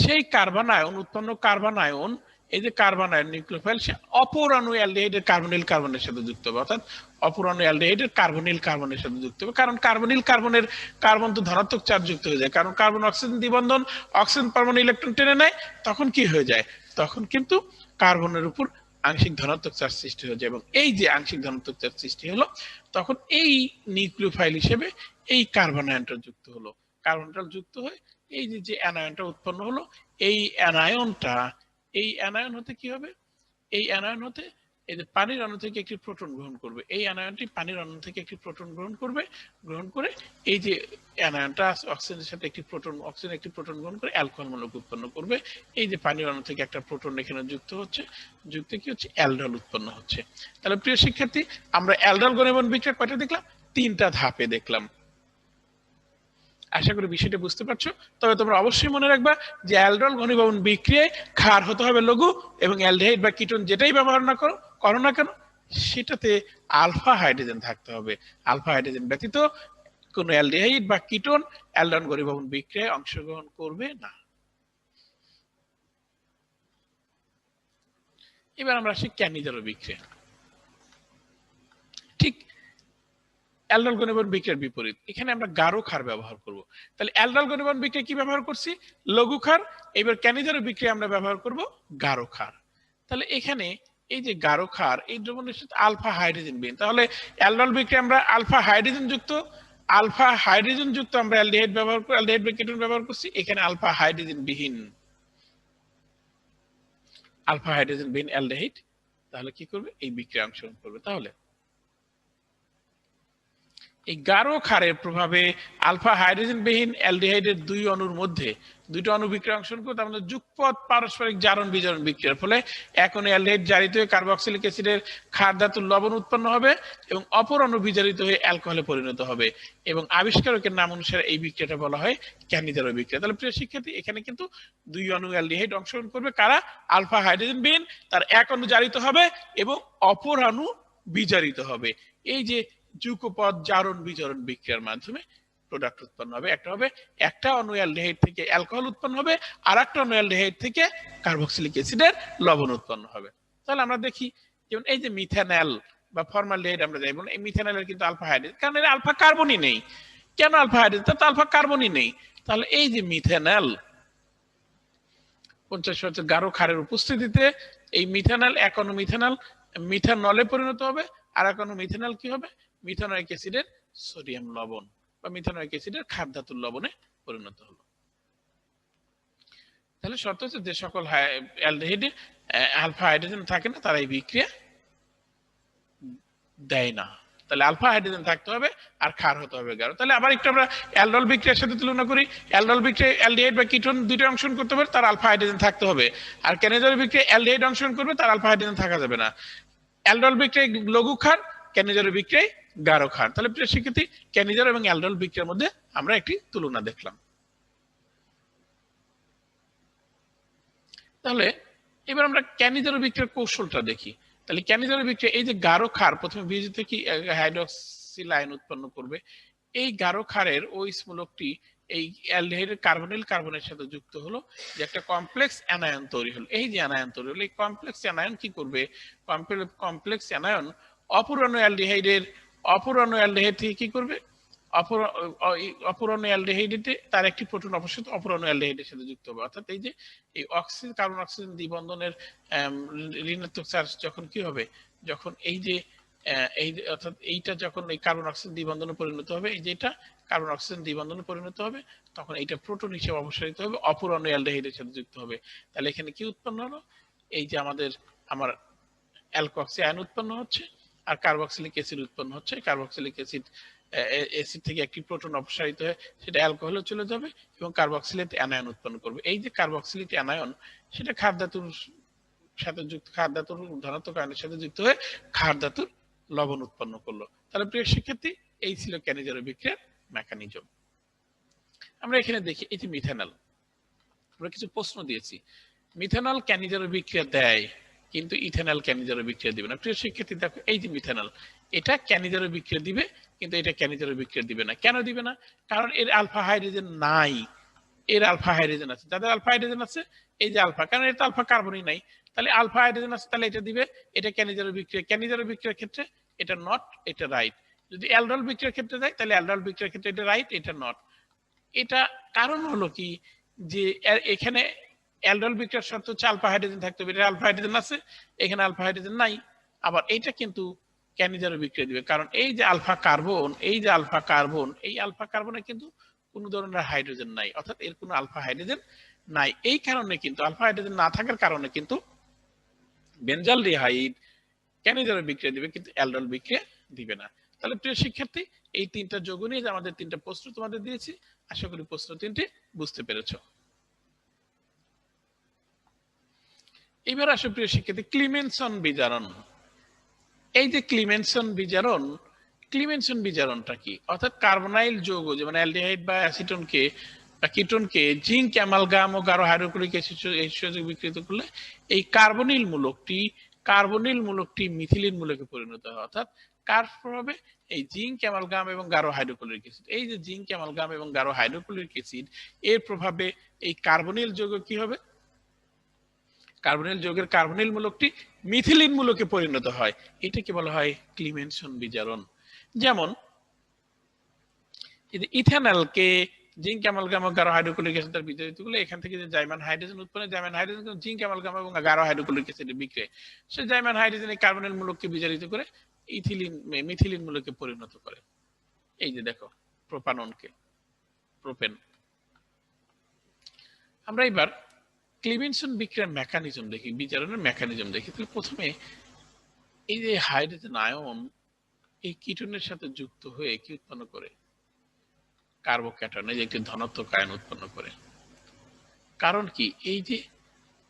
S1: সেই কার্বন আয়ন, এই যে কার্বন আয়ন নিউক্লিওফাইল, সে অপর অণু অ্যালডিহাইডের কার্বনিল কার্বনের সাথে যুক্ত হবে, অর্থাৎ অপর অণু অ্যালডিহাইডের কার্বনিল কার্বনের সাথে যুক্ত হবে। কারণ কার্বনিল কার্বনের কার্বন তো ধনাত্মক চার্জ যুক্ত হয়ে যায়, কারণ কার্বন অক্সিজেন দ্বিবন্ধন, অক্সিজেন পরমাণু ইলেকট্রন টেনে নেয়। তখন কি হয়ে যায়? তখন কিন্তু কার্বনের উপর আংশিক ধনাত্মক চার্জ সৃষ্টি হয়ে যায়, এবং এই যে আংশিক ধনাত্মক চার্জ সৃষ্টি হলো, তখন এই নিউক্লিওফাইল হিসেবে এই কার্বন আয়নটা যুক্ত হলো। কার্বনটা যুক্ত হয়ে এই যে অ্যানায়নটা উৎপন্ন হলো, এই অ্যানায়ন হতে কি হবে? এই অ্যানায়ন হতে এই যে পানির অণু থেকে একটি প্রোটন গ্রহণ করবে, এই অ্যানায়নটি পানির অণু থেকে একটি প্রোটন গ্রহণ করে এই যে অ্যানায়নটা অক্সিজেনের সাথে অক্সিজেন একটি প্রোটন গ্রহণ করে অ্যালকোহল মূলক উৎপন্ন করবে। এই যে পানির অণু থেকে একটা প্রোটন এখানে যুক্ত কি হচ্ছে? অ্যালডল উৎপন্ন হচ্ছে। তাহলে প্রিয় শিক্ষার্থী, আমরা অ্যালডল ঘনীভবন বিক্রিয়া কয়টা দেখলাম? 3টা ধাপে দেখলাম। আশা করি বিষয়টা বুঝতে পারছো। তবে তোমরা অবশ্যই মনে রাখবা যে অ্যালডল ঘনীভবন বিক্রিয়ায় ক্ষার হতে হবে লঘু, এবং অ্যালডিহাইড বা কিটোন যেটাই ব্যবহার করো না কেন, সেটাতে আলফা হাইড্রোজেন থাকতে হবে। আলফা হাইড্রোজেন ব্যতীত কোন অ্যালডিহাইড বা কিটোন অ্যালডল ঘনীভবন বিক্রিয়ায় অংশগ্রহণ করবে না। এবার আমরা আসি ক্যানিজারো বিক্রিয়া। ঠিক অ্যালডল ঘনীভবন বিক্রিয়ার বিপরীত, এখানে আমরা গাঢ় ক্ষার ব্যবহার করব। তাহলে অ্যালডল ঘনীভবন বিক্রিয়া কি ব্যবহার করছি? লঘু ক্ষার। এবার ক্যানিজারো বিক্রিয়া আমরা ব্যবহার করব গাঢ় ক্ষার। তাহলে এখানে এই যে গাঢ় ক্ষার, এই দ্রবণের সাথে আলফা হাইড্রোজেন বিহীন, তাহলে অ্যালডল বিক্রিয়া আমরা আলফা হাইড্রোজেন যুক্ত আমরা অ্যালডিহাইড বা কিটোন ব্যবহার করছি। এখানে আলফা হাইড্রোজেন বিহীন অ্যালডিহাইড তাহলে কি করবে? এই বিক্রিয়া অংশগ্রহণ করবে। তাহলে এই গাঢ় ক্ষারের প্রভাবে আলফা হাইড্রোজেন বিহীন অ্যালডিহাইডের দুইটা অণু বিক্রিয়া অংশগ্রহণ করে, তার মধ্যে যুগপৎ পারস্পরিক জারণ বিজারণ বিক্রিয়ার ফলে এক অণু অ্যালডিহাইড জারিত হয়ে কার্বক্সিলিক অ্যাসিডের ক্ষার ধাতুর লবণ উৎপন্ন হবে, এবং অপর অণু বিজারিত হয়ে অ্যালকোহলে পরিণত হবে, এবং আবিষ্কারকের নাম অনুসারে এই বিক্রিয়াটা বলা হয় ক্যানিজারো বিক্রিয়া। তাহলে প্রিয় শিক্ষার্থী, এখানে কিন্তু দুই অণু অ্যালডিহাইড অংশগ্রহণ করবে। কারা? আলফা হাইড্রোজেন বিহীন, তার এক অণু জারিত হবে এবং অপর অণু বিজারিত হবে। এই যে যুগপৎ জারণ বিজারণ বিক্রিয়ার মাধ্যমে প্রোডাক্ট উৎপন্ন হবে। একটা অণু অ্যালডিহাইড থেকে অ্যালকোহল উৎপন্ন হবে, আর একটা অণু অ্যালডিহাইড থেকে কার্বক্সিলিক অ্যাসিডের লবণ উৎপন্ন হবে। তাহলে আমরা দেখি, যেমন এই যে মিথানল বা ফর্মালডিহাইড আমরা যাই বলি, এই মিথানলের কিন্তু আলফা হাইড্রোজেন, কারণ এর আলফা কার্বনই নেই। কেন আলফা হাইড্রোজেন? তার তো আলফা কার্বনই নেই। তাহলে এই যে মিথানল 50% গাঢ় ক্ষারের উপস্থিতিতে এই মিথানল একনোমিথানল মিথানলে পরিণত হবে, আর একনোমিথানল কি হবে, মিথানোয়িক অ্যাসিডের সোডিয়াম লবণ বা মিথানোয়িক অ্যাসিডের ক্ষার ধাতুর লবণে পরিণত হলো। তাহলে শর্ত হচ্ছে যে সকল অ্যালডিহাইডে আলফা হাইড্রোজেন থাকে না, তারা এই বিক্রিয়া দেয় না। তাহলে আলফা হাইড্রোজেন থাকতে হবে আর ক্ষার হতে হবে গাঢ়। তাহলে আবার একটু আমরা অ্যালডল বিক্রিয়ার সাথে তুলনা করি। অ্যালডল বিক্রিয়া অ্যালডিহাইড বা কিটোন দুইটা অংশগ্রহণ করতে পারে, তার আলফা হাইড্রোজেন থাকতে হবে। আর কেনেজল বিক্রিয়া অ্যালডিহাইড অংশগ্রহণ করবে, তার আলফা হাইড্রোজেন থাকা যাবে না। অ্যালডল বিক্রিয়ায় লঘু ক্ষার, কেনেজল বিক্রিয়ায় গাঢ় ক্ষার। তাহলে প্রিয় শিক্ষার্থী, কেনেজল এবং অ্যালডল বিক্রিয়ার মধ্যে আমরা একটি তুলনা দেখলাম। তাহলে এবার আমরা ক্যানিজার বিক্রিয়ার কৌশলটা দেখি। তাহলে ক্যানিজার বিক্রিয়া, এই যে গাঢ় ক্ষার প্রথমে বিয়োজিত কি হাইড্রক্সিল আয়ন উৎপন্ন করবে। এই গাঢ় ক্ষারের OH মূলকটি এই অ্যালডিহাইডের কার্বনিল কার্বনের সাথে যুক্ত হলো, যে একটা কমপ্লেক্স অ্যানায়ন তৈরি হলো। এই যে অ্যানায়ন তৈরি হলো, এই কমপ্লেক্স অ্যানায়ন কি করবে, কমপ্লেক্স অ্যানায়ন অপূরণীয় অ্যালডিহাইড থেকে কি করবে, অপূরণীয় অ্যালডিহাইডে তার একটি প্রোটন অবশ্যই অপূরণীয় অ্যালডিহাইডের সাথে যুক্ত হবে। অর্থাৎ এই যে এই অক্সিজেন কার্বন অক্সিজেন দ্বিবন্ধনের ঋণাত্মক চার্জ যখন কি হবে, যখন এই যে এই অর্থাৎ এইটা যখন এই কার্বন অক্সিজেন দ্বিবন্ধনে পরিণত হবে, এই যে এটা কার্বন অক্সিজেন দ্বিবন্ধনে পরিণত হবে, তখন এইটা প্রোটন হিসেবে অপসারিত হবে, অপূরণীয় অ্যালডিহাইডের সাথে যুক্ত হবে। তাহলে এখানে কি উৎপন্ন হলো, এই যে আমার অ্যালকক্সি আয়ন উৎপন্ন হচ্ছে আর কার্বক্সিলিক অ্যাসিড উৎপন্ন হচ্ছে। কার্বক্সিলিক অ্যাসিড থেকে একটি প্রোটন অপসারিত হয়ে সেটা অ্যালকোহলে চলে যাবে এবং কার্বক্সিলেট অ্যানায়ন উৎপন্ন করবে। এই যে কার্বক্সিলেট অ্যানায়ন, সেটা ক্ষার ধাতুর সাথে যুক্ত, ক্ষার ধাতুর ধনাত্মক আয়নের সাথে যুক্ত হয়ে ক্ষার ধাতুর লবণ উৎপন্ন করলো। তাহলে প্রিয় শিক্ষার্থী, এই ছিল ক্যানিজার বিক্রিয়ার মেকানিজম। আমরা এখানে দেখি এই যে মিথানল, আমরা কিছু প্রশ্ন দিয়েছি। মিথানল ক্যানিজার বিক্রিয়া দেয়, কিন্তু ইথানল ক্যানিজার বিক্রিয়া দিবে না। প্রিয় শিক্ষার্থী দেখো, এই যে মিথানল, এটা ক্যানিজার বিক্রিয়া দিবে, কিন্তু এটা ক্যানিজার বিক্রিয়া দিবে না। কেন দিবে না? কারণ এর আলফা হাইড্রোজেন নাই, এর আলফা হাইড্রোজেন আছে। যাদের আলফা হাইড্রোজেন আছে, এই যে আলফা, কারণ এটা আলফা কার্বনই নাই, তাহলে আলফা হাইড্রোজেন আছে, তাহলে এটা দিবে। এটা ক্যানিজার বিক্রিয়া, ক্যানিজার বিক্রিয়ার ক্ষেত্রে এটা নট, এটা রাইট। যদি অ্যালডল বিক্রিয়ার ক্ষেত্রে যায়, তাহলে অ্যালডল বিক্রিয়ার ক্ষেত্রে এটা রাইট, এটা নট। এটা কারণ হলো কি, যে এখানে অ্যালডল বিক্রিয়ার শর্ত হচ্ছে আলফা হাইড্রোজেন থাকতে হবে, এটা আলফা হাইড্রোজেন আছে, এখানে আলফা হাইড্রোজেন নাই। আবার এইটা কিন্তু ক্যানিজার বিক্রিয়া দিবে, কারণ এই যে আলফা কার্বন, এই যে আলফা কার্বন, এই আলফা কার্বনে কিন্তু কোনো ধরনের হাইড্রোজেন নাই, অর্থাৎ এর কোনো আলফা হাইড্রোজেন নাই। এই কারণে কিন্তু আলফা হাইড্রোজেন না থাকার কারণে কিন্তু বেনজালডিহাইড ক্যানিজার বিক্রিয়া দিবে, কিন্তু অ্যালডল বিক্রিয়া দিবে না। তাহলে প্রিয় শিক্ষার্থী, এই তিনটা যোগ নিয়ে আমাদের তিনটা প্রশ্ন তোমাদের দিয়েছি। আশা করি প্রশ্ন তিনটি বুঝতে পেরেছো। এবার আসো প্রিয় শিক্ষার্থী, ক্লিমেনসন বিজারণ। এই যে ক্লিমেনসন বিজারণটা কি? অর্থাৎ কার্বনাইল যৌগ, যেমন অ্যালডিহাইড বা অ্যাসিটনকে বা কিটোনকে জিঙ্ক অ্যামালগাম ও গাঢ় হাইড্রোক্লোরিক অ্যাসিড বিকৃত করলে এই কার্বনিল মূলকটি মিথিলিন মূলকে পরিণত হয়। অর্থাৎ কার প্রভাবে? এই জিঙ্ক অ্যামালগাম এবং গাঢ় হাইড্রোক্লোরিক অ্যাসিড, এই যে জিঙ্ক অ্যামালগাম এবং গাঢ় হাইড্রোক্লোরিক অ্যাসিড, এর প্রভাবে এই কার্বনিল যৌগ কি হবে? কার্বনিল যৌগের কার্বনিল মূলকটি মিথিলিন মূলকে পরিণত হয়। এটাকে বলা হয় ক্লিমেনসন বিজারণ। যেমন ইথানলকে জিঙ্ক অ্যামালগাম ও গাঢ় হাইড্রোক্লোরিক অ্যাসিড দ্বারা বিজারিত করলে এখান থেকে যে জাইমান হাইড্রোজেন উৎপন্ন, জাইমান হাইড্রোজেন জিঙ্ক অ্যামালগাম এবং গাঢ় হাইড্রোক্লোরিক অ্যাসিডে বিক্রিয়া, সে জাইমান হাইড্রোজেন এই কার্বনিল মূলককে বিজারিত করে মিথিলিন মূলকে পরিণত করে। এই যে দেখো প্রোপেন। আমরা এবার ক্লিমেনসন বিক্রিয়ার মেকানিজম দেখি, বিজারণের মেকানিজম দেখি। তাহলে প্রথমে এই যে হাইড্রোজেন আয়ন এই কিটোনের সাথে যুক্ত হয়ে কি উৎপন্ন করে? কার্বোক্যাটায়ন, এই যে একটি ধনাত্মক আয়ন উৎপন্ন করে। কারণ কি? এই যে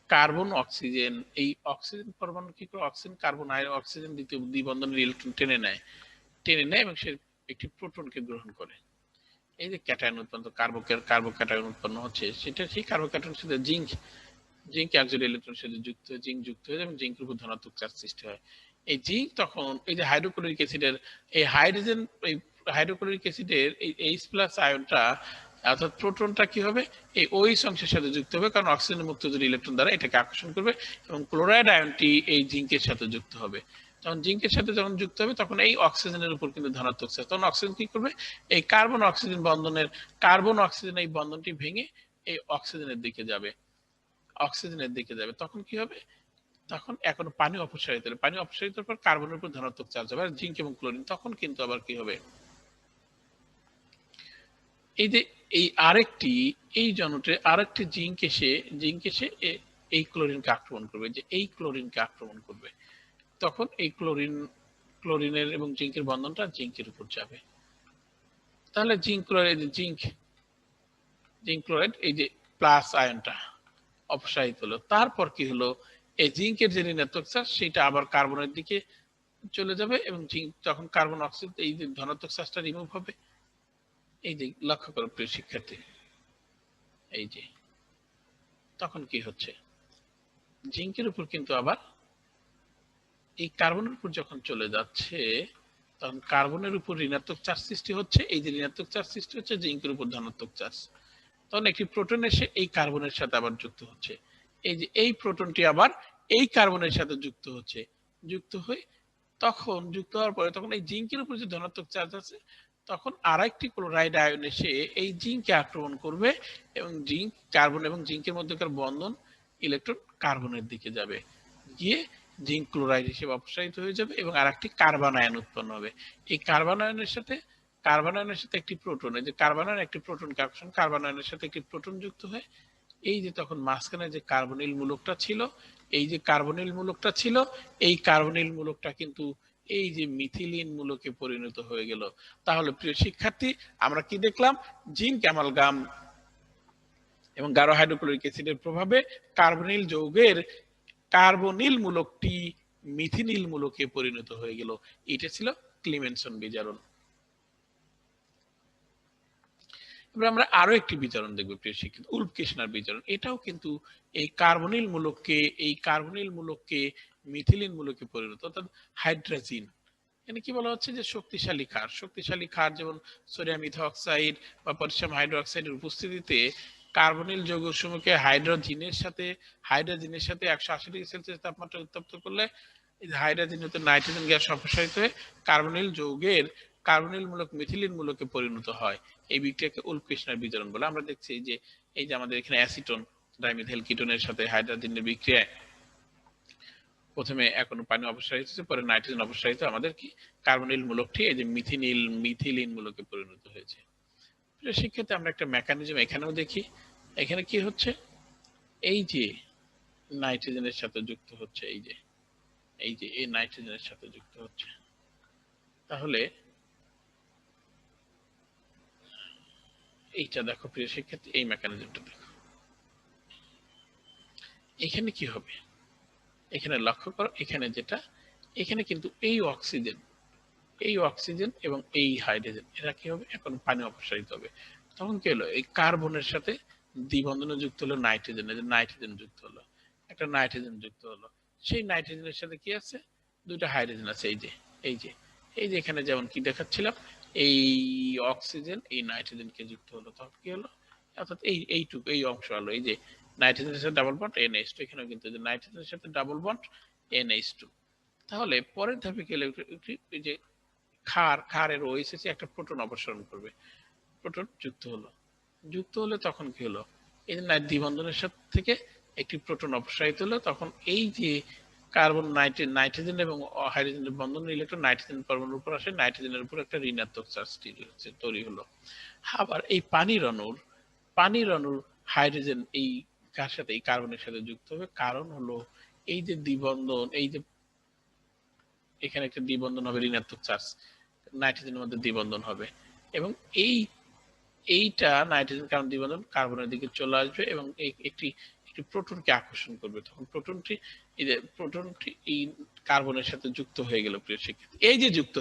S1: কার্বন অক্সিজেন, এই অক্সিজেন পরমাণু কি করে? অক্সিজেন কার্বন অক্সিজেন দ্বিবন্ধনের ইলেকট্রন টেনে নেয় এবং সে একটি প্রোটনকে গ্রহণ করে। এই যে ক্যাটায়ন উৎপন্ন, কার্বোক্যাটায়ন উৎপন্ন হচ্ছে, সেটা সেই কার্বোক্যাটায়নের সাথে জিঙ্ক অক্সিডের ইলেকট্রনের সাথে যুক্ত হয়ে জিঙ্ক যুক্ত হয়ে এবং জিঙ্কের উপর ধনাত্মক চার্জ সৃষ্টি হয়। এই জিঙ্ক তখন এই যে হাইড্রোক্লোরিক অ্যাসিডের এই হাইড্রোক্লোরিক অ্যাসিডের এই H+ আয়নটা, অর্থাৎ প্রোটনটা কি হবে? এই OH অংশের সাথে যুক্ত হবে, কারণ অক্সিজেন মুক্ত যদি ইলেকট্রন দ্বারা এটাকে আকর্ষণ করবে, এবং ক্লোরাইড আয়নটি এই জিঙ্কের সাথে যুক্ত হবে। যখন জিঙ্কের সাথে যুক্ত হবে, তখন এই অক্সিজেনের উপর কিন্তু ধনাত্মক চার্জ, তখন অক্সিজেন কি করবে? এই কার্বন অক্সিজেন এই বন্ধনটি ভেঙে এই অক্সিজেনের দিকে যাবে। অক্সিজেনের দিকে যাবে, তখন কি হবে? তখন এখন পানি অপসারিত হলে, পানি অপসারিত পর কার্বনের উপর ধনাত্মক চার্জ হবে, আর জিঙ্ক এবং ক্লোরিন তখন কিন্তু আবার কি হবে? এই যে এই আরেকটি এই জনটে আরেকটি জিঙ্ক এসে এই ক্লোরিনকে আক্রমণ করবে, যে এই ক্লোরিনকে আক্রমণ করবে, তখন এই ক্লোরিনের এবং জিঙ্কের বন্ধনটা জিঙ্কের উপর যাবে। তাহলে জিঙ্ক ক্লোরাইড, জিঙ্ক ক্লোরাইড এই যে প্লাস আয়নটা অপসারিত হলো, তারপর কি হলো? এই জিঙ্কের যে ঋণাত্মক চার্জ সেটা আবার কার্বনের দিকে চলে যাবে এবং জিঙ্ক তখন কার্বন অক্সাইড এই যে ধনাত্মক চার্জটা রিমুভ হবে। এই যে লক্ষ্য করো প্রিয় শিক্ষার্থী, এই যে তখন কি হচ্ছে? জিঙ্কের উপর কিন্তু আবার এই কার্বনের উপর যখন চলে যাচ্ছে, তখন কার্বনের উপর ঋণাত্মক চার্জ সৃষ্টি হচ্ছে, এই যে ঋণাত্মক চার্জ সৃষ্টি হচ্ছে জিঙ্কের উপর ধনাত্মক চার্জ, তখন একটি প্রোটন এসে এই কার্বনের সাথে আবার যুক্ত হচ্ছে, এই যে এই প্রোটনটি আবার এই কার্বনের সাথে যুক্ত হচ্ছে, যুক্ত হয়ে তখন যুক্ত হওয়ার পরে তখন এই জিঙ্কের উপর যে ধনাত্মক চার্জ আছে, তখন আরেকটি ক্লোরাইড আয়ন এসে এই জিঙ্ককে আক্রমণ করবে এবং জিঙ্ক কার্বন এবং জিঙ্কের মধ্যকার বন্ধন ইলেকট্রন কার্বনের দিকে যাবে, গিয়ে জিঙ্ক ক্লোরাইড হিসেবে অপসারিত হয়ে যাবে এবং আরেকটি কার্বন আয়ন উৎপন্ন হবে। এই কার্বন আয়নের সাথে একটি প্রোটন, এই যে কার্বন আয়ন একটি প্রোটনকে আকর্ষণ, কার্বন আয়নের সাথে একটি প্রোটন যুক্ত হয়, এই যে তখন মাঝখানে যে কার্বনিল মূলকটা ছিল, এই যে কার্বনিল মূলকটা ছিল, এই কার্বনিল মূলকটা কিন্তু এই যে মিথিলিন মূলকে পরিণত হয়ে গেল। তাহলে প্রিয় শিক্ষার্থী, আমরা কি দেখলাম? জিঙ্ক অ্যামালগাম এবং গাঢ় হাইড্রোক্লোরিক অ্যাসিডের প্রভাবে কার্বনিল যৌগের কার্বনিল মূলকটি মিথিনিল মূলকে পরিণত হয়ে গেল। এটা ছিল ক্লিমেনসন বিজারণ। এবার আমরা আরো একটি বিচরণ দেখবো প্রিয় শিক্ষিত, উল্ফ-কির্শনার বিচরণ। এটাও কিন্তু এই কার্বনিল মূলককে মিথিলিন মূলকে পরিণত, অর্থাৎ হাইড্রাজিন। এখানে কি বলা হচ্ছে? যে শক্তিশালী ক্ষার যেমন সোডিয়াম ইথাইঅক্সাইড বা পটাশিয়াম হাইড্রোক্সাইডের উপস্থিতিতে কার্বনিল যৌগসমূহকে হাইড্রোজিনের সাথে 180 ডিগ্রি সেলসিয়াস তাপমাত্রায় উত্তপ্ত করলে এই হাইড্রোজেন হতে নাইট্রোজেন গ্যাস অপসারিত হয়ে কার্বনিল যৌগের কার্বনিল মূলক মিথিলিন মূলকে পরিণত হয়। এই বিক্রিয়াকে উল্ফ-কির্শনার বিজারণ বলে। আমরা দেখছি এই যে আমাদের এখানে অ্যাসিটোন ডাইমিথাইল কিটোনের সাথে হাইড্রোজেনের বিক্রিয়ায় প্রথমে এখন পানি অপসারিত হচ্ছে, পরে নাইট্রোজেন অপসারিত আমাদের কি কার্বনিল মূলকটি এই যে মিথিলিন মূলকে পরিণত হয়েছে। সেক্ষেত্রে আমরা একটা মেকানিজম এখানেও দেখি। এখানে কি হচ্ছে? এই যে নাইট্রোজেনের সাথে যুক্ত হচ্ছে, এই যে এই নাইট্রোজেনের সাথে যুক্ত হচ্ছে, তাহলে এইটা দেখো প্রিয় শিক্ষার্থী, এই মেকানিজমটা দেখো। এখানে কি হবে? এখানে লক্ষ্য করো, এখানে কিন্তু এই অক্সিজেন এবং এই হাইড্রোজেন এরা কি হবে? এখন পানি অপসারিত হবে, তখন কি হলো? এই কার্বনের সাথে দ্বিবন্ধনে যুক্ত হলো নাইট্রোজেন, এই যে নাইট্রোজেন যুক্ত হলো, একটা নাইট্রোজেন যুক্ত হলো, সেই নাইট্রোজেনের সাথে কি আছে? দুইটা হাইড্রোজেন আছে, এই যে এখানে যেমন কি দেখাচ্ছিলাম, এই অক্সিজেন এই নাইট্রোজেনকে যুক্ত হলো, তখন কি হলো? অর্থাৎ এই অংশ হলো, এই যে নাইট্রোজেনের সাথে ডাবল বন্ড NH2, এখানেও কিন্তু নাইট্রোজেনের সাথে ডাবল বন্ড NH2। তাহলে পরের ধাপে কি হলো? এই যে ক্ষারের OH একটা প্রোটন অপসারণ করবে, প্রোটন যুক্ত হলে তখন কি হলো? এই যে দ্বিবন্ধনের সাথে থেকে একটি প্রোটন অপসারিত হলো, তখন এই যে কার্বন নাইট্রোজেন এবং হাইড্রোজেনের বন্ধন ইলেকট্রন নাইট্রোজেন পরমাণুর উপর আসে, নাইট্রোজেনের উপর একটা ঋণাত্মক চার্জ তৈরি হলো। আবার এই পানির অণুর হাইড্রোজেন এই কার সাথে? এই কার্বনের সাথে যুক্ত হবে, কারণ হলো এই যে দ্বিবন্ধন, এই যে এখানে একটা দ্বিবন্ধন হবে, ঋণাত্মক চার্জ নাইট্রোজেনের মধ্যে দ্বিবন্ধন হবে এবং এইটা নাইট্রোজেন কার্বন দ্বিবন্ধন কার্বনের দিকে চলে আসবে এবং একটি প্রোটনকে আকর্ষণ করবে, তখন প্রোটনটি এই কার্বনের সাথে যুক্ত হয়ে গেল। প্রিয় শিক্ষার্থী, এই যে যুক্ত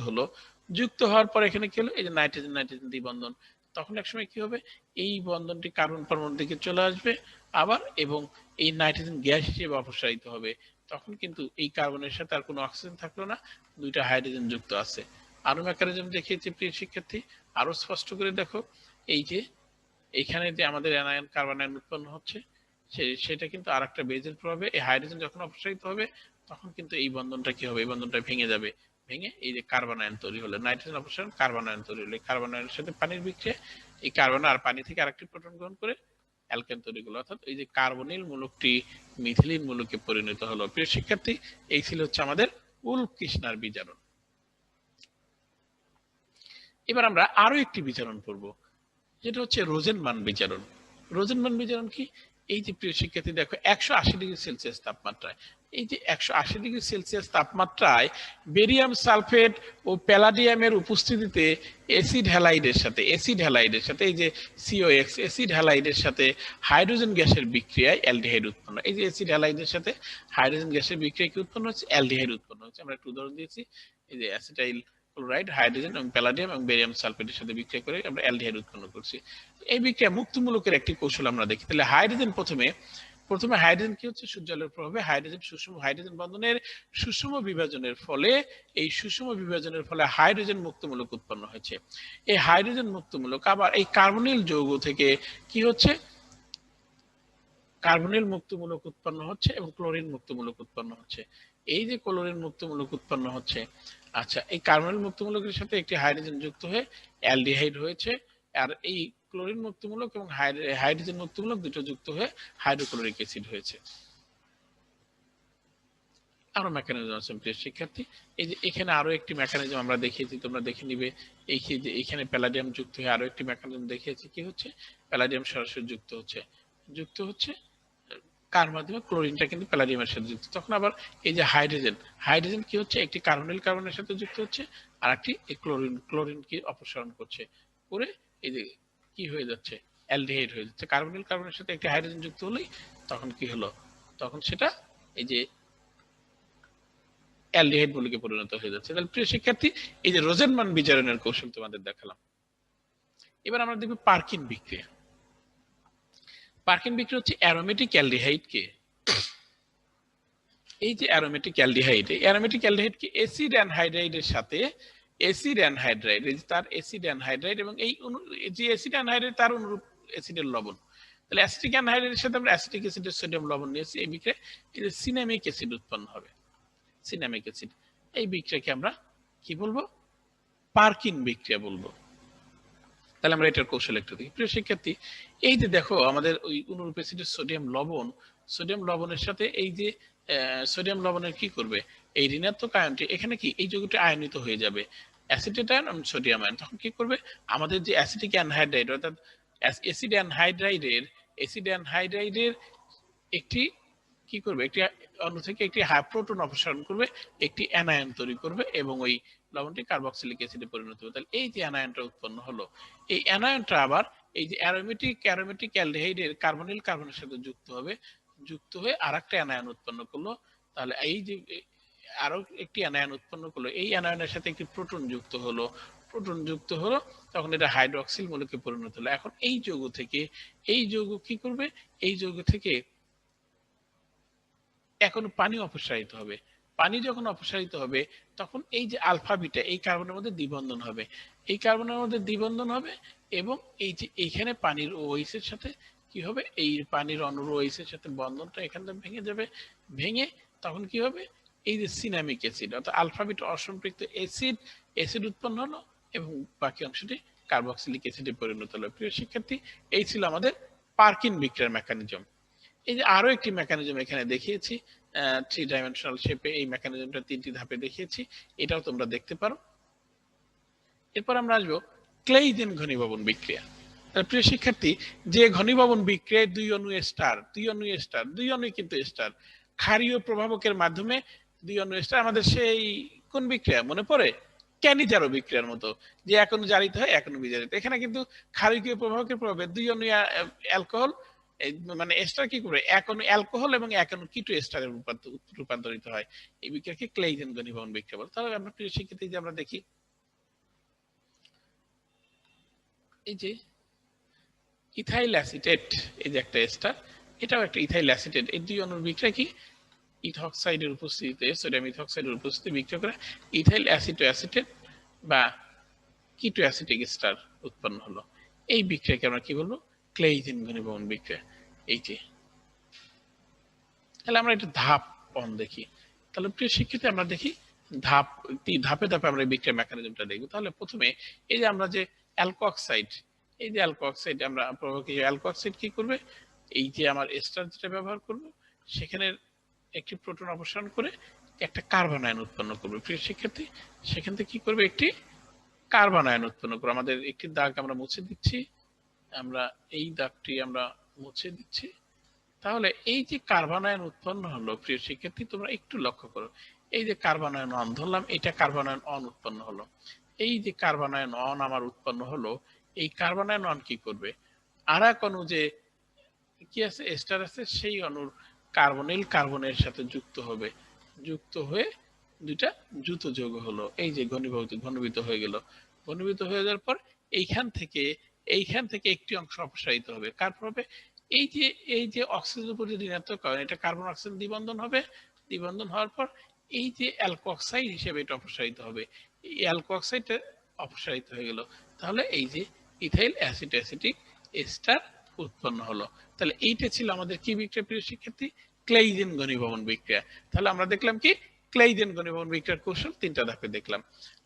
S1: হওয়ার পর এখানে কি হলো? এই যে নাইট্রোজেন দ্বিবন্ধন, তখন একসময় কি হবে? এই বন্ধনটি কার্বন পরমাণুর দিকে চলে আসবে আবার, এবং এই নাইট্রোজেন গ্যাস হিসেবে অপসারিত হবে, তখন কিন্তু এই কার্বনের সাথে আর কোনো অক্সিজেন থাকলো না, দুইটা হাইড্রোজেন যুক্ত আছে। আরো মেকানিজম দেখিয়েছি প্রিয় শিক্ষার্থী, আরো স্পষ্ট করে দেখো। এই যে এইখানে যে আমাদের অ্যানায়ন কার্বন আয়ন উৎপন্ন হচ্ছে, সেটা কিন্তু আরেকটা বেজের প্রভাবে এই হাইড্রোজেন যখন অপসারিত হবে, তখন কিন্তু এই বন্ধনটা কি হবে? এই বন্ধনটা ভেঙে যাবে, ভেঙে এই যে কার্বন আয়ন তৈরি হলো, নাইট্রোজেন অপসারণ কার্বন আয়ন তৈরি হলো, কার্বন আয়নের সাথে পানির বিক্রিয়া এই কার্বন আর পানি থেকে আরেকটি প্রোটন গ্রহণ করে অ্যালকেন তৈরি করলো, অর্থাৎ এই যে কার্বনিল মূলকটি মিথিলিন মূলকে পরিণত হলো। প্রিয় শিক্ষার্থী, এই ছিল হচ্ছে আমাদের উলফ-কির্শনার বিজারণ। এবার আমরা আরো একটি বিজারণ পড়ব, যেটা হচ্ছে রোজেনমান বিজারণ। রোজেনমান বিজারণ কি? এই যে প্রিয় শিক্ষার্থী দেখো 180 ডিগ্রি সেলসিয়াস তাপমাত্রায়, এই যে 180 ডিগ্রি সেলসিয়াস তাপমাত্রায় বেরিয়াম সালফেট ও প্যালাডিয়ামের উপস্থিতিতে অ্যাসিড হ্যালাইডের সাথে এই যে সিওএক্স অ্যাসিড হ্যালাইডের সাথে হাইড্রোজেন গ্যাসের বিক্রিয়ায় অ্যালডিহাইড উৎপন্ন। এই যে অ্যাসিড হ্যালাইডের সাথে হাইড্রোজেন গ্যাসের বিক্রিয়া কি উৎপন্ন হচ্ছে? অ্যালডিহাইড উৎপন্ন হচ্ছে। আমরা একটু উদাহরণ দিয়েছি, এই যে অ্যাসিটাইল ক্লোরাইড হাইড্রোজেন এবং প্যালাডিয়াম এবং বেরিয়াম সালফেটের সাথে বিক্রিয়া করে আমরা অ্যালডিহাইড উৎপন্ন করছি। এই বিক্রিয়া মুক্তমূলকের একটি কৌশল আমরা দেখি। তাহলে হাইড্রোজেন প্রথমে হাইড্রোজেন কি হচ্ছে? সূর্যালোকের প্রভাবে হাইড্রোজেন বন্ধনের সুষম বিভাজনের ফলে হাইড্রোজেন মুক্তমূলক উৎপন্ন হয়েছে। এই হাইড্রোজেন মুক্তমূলক আবার এই কার্বনিল যৌগ থেকে কি হচ্ছে? কার্বনিল মুক্তমূলক উৎপন্ন হচ্ছে এবং ক্লোরিন মুক্তমূলক উৎপন্ন হচ্ছে। এই যে ক্লোরিন মুক্তমূলক উৎপন্ন হচ্ছে, আচ্ছা, এই কার্বনিল মুক্তমূলকের সাথে একটি হাইড্রোজেন যুক্ত হয়ে অ্যালডিহাইড হয়েছে, আর এই ক্লোরিন মুক্তমূলক এবং হাইড্রোজেন মুক্তমূলক দুটো যুক্ত হয়ে হাইড্রোক্লোরিক অ্যাসিড হয়েছে। আরো মেকানিজম আছে প্রিয় শিক্ষার্থী, এই যে এখানে আরো একটি মেকানিজম আমরা দেখিয়েছি, তোমরা দেখে নিবে। এই যে এখানে প্যালাডিয়াম যুক্ত হয়ে আরো একটি মেকানিজম দেখিয়েছি, কি হচ্ছে? প্যালাডিয়াম সরাসরি যুক্ত হচ্ছে কার মাধ্যমে? ক্লোরিনটা কিন্তু প্যালাডিয়ামের সাথে যুক্ত। তখন আবার এই যে হাইড্রোজেন কি হচ্ছে? একটি কার্বনিল কার্বনের সাথে যুক্ত হচ্ছে, আর একটি ক্লোরিনকে অপসারণ করে এই যে কি হয়ে যাচ্ছে? অ্যালডিহাইড হয়ে যাচ্ছে। কার্বনিল কার্বনের সাথে একটি হাইড্রোজেন যুক্ত হলেই তখন কি হলো? তখন সেটা এই যে অ্যালডিহাইড মৌলকে পরিণত হয়ে যাচ্ছে। তাহলে প্রিয় শিক্ষার্থী, এই যে রোজেনমান বিজারণের কৌশল তোমাদের দেখালাম। এবার আমরা দেখব পারকিন বিক্রিয়া। পারকিন বিক্রিয়া হচ্ছে অ্যারোমেটিক অ্যালডিহাইডকে, এই যে অ্যারোমেটিক অ্যালডিহাইড কি অ্যাসিড অ্যানহাইড্রাইডের সাথে তার অ্যাসিড অ্যানহাইড্রাইড এবং এই যে অ্যাসিড অ্যানহাইড্রাইড তার অনুরূপ অ্যাসিডের লবণ। তাহলে অ্যাসিটিক অ্যানহাইড্রাইডের সাথে আমরা অ্যাসিটিক অ্যাসিডের সোডিয়াম লবণ নিয়েছি, এই বিক্রিয়ায় এই যে সিনামিক অ্যাসিড উৎপন্ন হবে। সিনামিক অ্যাসিড, এই বিক্রিয়াকে আমরা কি বলবো? পারকিন বিক্রিয়া বলবো। তাহলে আমরা এটার কৌশল একটু দেখি। প্রিয় শিক্ষার্থী, এই যে দেখো আমাদের ওই অনুরূপ অ্যাসিডের সোডিয়াম লবণের সাথে এই যে সোডিয়াম লবণের কি করবে? এই ঋণাত্মক আয়নটি এখানে কি এই যৌগটি আয়নিত হয়ে যাবে, অ্যাসিটেট আয়ন এবং সোডিয়াম আয়ন। তখন কি করবে? আমাদের যে অ্যাসিটিক অ্যানহাইড্রাইড অর্থাৎ অ্যাসিড অ্যানহাইড্রাইডের একটি কি করবে? একটি অণু থেকে একটি প্রোটন অপসারণ করবে, একটি অ্যানায়ন তৈরি করবে এবং ওই লবণটি কার্বক্সিলিক অ্যাসিডে পরিণত হবে। তাহলে এই যে অ্যানায়নটা উৎপন্ন হলো, এই অ্যানায়নটা আবার এই যে অ্যারোমেটিক অ্যালডিহাইডের কার্বনিল কার্বনের সাথে যুক্ত হয়ে আরেকটা অ্যানায়ন উৎপন্ন করলো। তাহলে এই যে আরো একটি অ্যানায়ন উৎপন্ন করলো, এই অ্যানায়নের সাথে একটি প্রোটন যুক্ত হলো, তখন এটা হাইড্রোক্সিল মৌলকে পরিণত হলো। এখন এই যৌগ কি করবে? এই যৌগ থেকে এখন পানি অপসারিত হবে। পানি যখন অপসারিত হবে তখন এই যে আলফা বিটা এই কার্বনের মধ্যে দ্বিবন্ধন হবে এবং এই যে এইখানে পানির OH এর সাথে কি হবে? এই পানির অণুর OH এর সাথে বন্ধনটা এখান থেকে ভেঙে যাবে। ভেঙে তখন কি হবে? এই যে সিনামিক অ্যাসিড অর্থাৎ আলফা বিটা অসম্পৃক্ত অ্যাসিড উৎপন্ন হলো এবং বাকি অংশটি কার্বক্সিলিক অ্যাসিডে পরিণত হলো। প্রিয় শিক্ষার্থী, এই ছিল আমাদের পারকিন বিক্রিয়ার মেকানিজম। এই যে আরো একটি মেকানিজম এখানে দেখিয়েছি, 3 ডাইমেনশনাল শেপে এই মেকানিজমটা 3টি ধাপে দেখিয়েছি, এটাও তোমরা দেখতে পারো। এরপর আমরা আসবো ক্লেইজেন ঘনীভবন বিক্রিয়া। প্রিয় শিক্ষার্থী, যে ঘনীভবন বিক্রিয়ায় দুই অণু কিন্তু এস্টার, ক্ষারীয় প্রভাবকের মাধ্যমে দুই অণু এস্টার, আমাদের সেই কোন বিক্রিয়া মনে পড়ে? ক্যানিজারো বিক্রিয়ার মতো, যে এক অণু জারিত হয় এক অণু বিজারিত। এখানে কিন্তু ক্ষারকীয় প্রভাবকের প্রভাবে দুই অণু অ্যালকোহল মানে এস্টার কি করে? এক অণু অ্যালকোহল এবং এক অণু কিটো এস্টারে রূপান্তরিত হয়। এই বিক্রিয়াকে ক্লেইজেন ঘনীভবন বিক্রিয়া বলে। তাহলে আমরা প্রিয় শিক্ষার্থী যে আমরা দেখি এই যে ইথাইল অ্যাসিটেট, এই যে একটা এস্টার, এটাও একটা ইথাইল অ্যাসিটেট। এই দুই অণুর বিক্রিয়া কি? ইথক্সাইডের উপস্থিতিতে সোডিয়াম ইথক্সাইডের উপস্থিতি বিক্রিয়া করে ইথাইল অ্যাসিটেট বা কিটো অ্যাসিটিক এস্টার উৎপন্ন হলো। এই বিক্রিয়াকে আমরা কি বলবো? ক্লেইজেন ঘনীভবন বিক্রিয়া। এই যে, তাহলে আমরা এটা ধাপ দেখি। তাহলে প্রিয় শিক্ষার্থী, আমরা দেখি ধাপে ধাপে আমরা এই বিক্রিয়ার মেকানিজমটা দেখব। তাহলে প্রথমে এই যে আমরা যে অ্যালকোক্সাইড, এই যে অ্যালকোহক্সাইড আমরা প্রভাবক অ্যালকোহক্সাইড কি করবে, এই যে আমার এস্টার যেটা ব্যবহার করব সেখানে একটি প্রোটন অপসারণ করে একটা কার্বন আয়ন উৎপন্ন করবে। প্রিয় শিক্ষার্থী, সেখান থেকে কি করবে, একটি কার্বন আয়ন উৎপন্ন করবে। আমাদের একটি দাগ আমরা মুছে দিচ্ছি, আমরা এই দাগটি আমরা মুছে দিচ্ছি। তাহলে এই যে কার্বন আয়ন উৎপন্ন হলো, প্রিয় শিক্ষার্থী তোমরা একটু লক্ষ্য করো, এই যে কার্বন আয়ন অন ধরলাম, এটা কার্বন আয়ন অন উৎপন্ন হলো। এই যে কার্বন আয়ন অন আমার উৎপন্ন হলো, এই কার্বন আয়ন অন কি করবে, আর এক অণু যে কি আছে এস্টার আছে, সেই অণুর কার্বনিল কার্বনের সাথে যুক্ত হবে, যুক্ত হয়ে দুইটা যুত যৌগ হলো, এই যে ঘনীভূত হয়ে গেল। ঘনীভূত হয়ে যাওয়ার পর এইখান থেকে একটি অংশ অপসারিত হবে। কার প্রভাবে, এই যে অক্সিজেনের উপর যে ঋণাত্মক কারণ, এটা কার্বন অক্সিজেন দ্বিবন্ধন হবে, দ্বিবন্ধন হওয়ার পর এই যে অ্যালকোহক্সাইড হিসেবে এটা অপসারিত হবে, এই অ্যালকোহক্সাইডটা অপসারিত হয়ে গেল। তাহলে এই যে ইথাইল অ্যাসিটিক এস্টার উৎপন্ন হলো। তাহলে এইটা ছিল আমাদের কি বিক্রিয়া, প্রিয় শিক্ষার্থী, ক্লেইজেন ঘনীভবন বিক্রিয়া। তাহলে আমরা দেখলাম কি, ক্লেইজেন ঘনীভবন বিক্রিয়ার কৌশল 3টা ধাপে দেখলাম।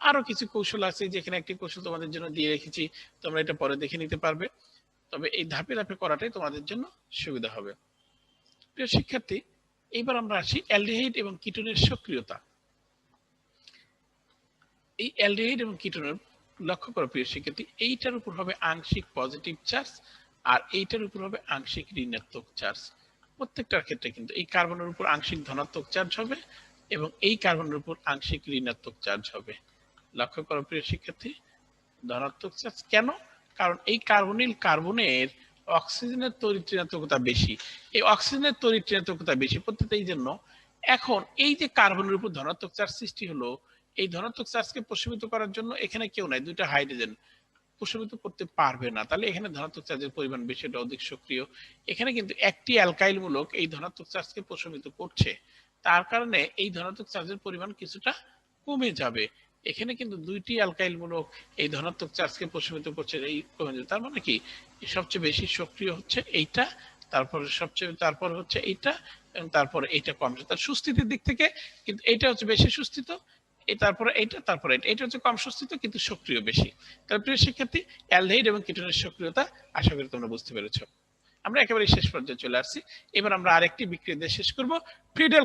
S1: আরো কিছু কৌশল আছে, যেখানে একটি কৌশল তোমাদের জন্য দিয়ে রেখেছি, তোমরা এটা পরে দেখে নিতে পারবে। তবে এই ধাপে ধাপে করাটাই তোমাদের জন্য সুবিধা হবে। প্রিয় শিক্ষার্থী, এইবার আমরা আসি অ্যালডিহাইড এবং কিটোনের সক্রিয়তা। এই অ্যালডিহাইড এবং কিটোনের লক্ষ্য করো প্রিয় শিক্ষার্থী, এইটার উপর হবে আংশিক পজিটিভ চার্জ আর এইটার উপর হবে আংশিক ঋণাত্মক চার্জ। প্রত্যেকটার ক্ষেত্রে কিন্তু এই কার্বনের উপর আংশিক ধনাত্মক চার্জ হবে এবং এই কার্বনের উপর আংশিক ঋণাত্মক চার্জ হবে। লক্ষ্য করো প্রিয় শিক্ষার্থী, ধনাত্মক চার্জ কেন, কারণ এই কার্বনিল কার্বনের অক্সিজেনের তড়িৎ ঋণাত্মকতা বেশি, এই অক্সিজেনের তড়িৎ ঋণাত্মকতা বেশি প্রত্যেকটা, এই জন্য এখন এই যে কার্বনের উপর ধনাত্মক চার্জ সৃষ্টি হলো, এই ধনাত্মক চার্জকে প্রশমিত করার জন্য এখানে কেউ নাই, দুইটা হাইড্রোজেন প্রশমিত করতে পারবে না, তাহলে এখানে ধনাত্মক চার্জের পরিমাণ বেশি, এটা অধিক সক্রিয়। এখানে কিন্তু একটি অ্যালকাইল মূলক এই ধনাত্মক চার্জকে প্রশমিত করছে, তার কারণে এই ধনাত্মক চার্জের পরিমাণ কিছুটা কমে যাবে। এখানে কিন্তু দুইটি অ্যালকাইল মূলক এই ধনাত্মক চার্জকে প্রশমিত করছে, এই কমে যাবে। তার মানে কি, সবচেয়ে বেশি সক্রিয় হচ্ছে এইটা, তারপর হচ্ছে এইটা, এবং তারপরে এইটা কম। তার সুস্থিতির দিক থেকে কিন্তু এইটা হচ্ছে বেশি সুস্থিত, তারপরে এইটা, তারপরে এটা হচ্ছে কম সুস্থিত কিন্তু সক্রিয় বেশি। তাহলে প্রিয় শিক্ষার্থী, অ্যালডিহাইড এবং কিটোনের সক্রিয়তা আশা করি তোমরা বুঝতে পেরেছো। আমরা একেবারে শেষ পর্যায়ে চলে আসছি, এবার আমরা আরেকটি বিক্রিয়া দিয়ে শেষ করব, ফ্রিডেল।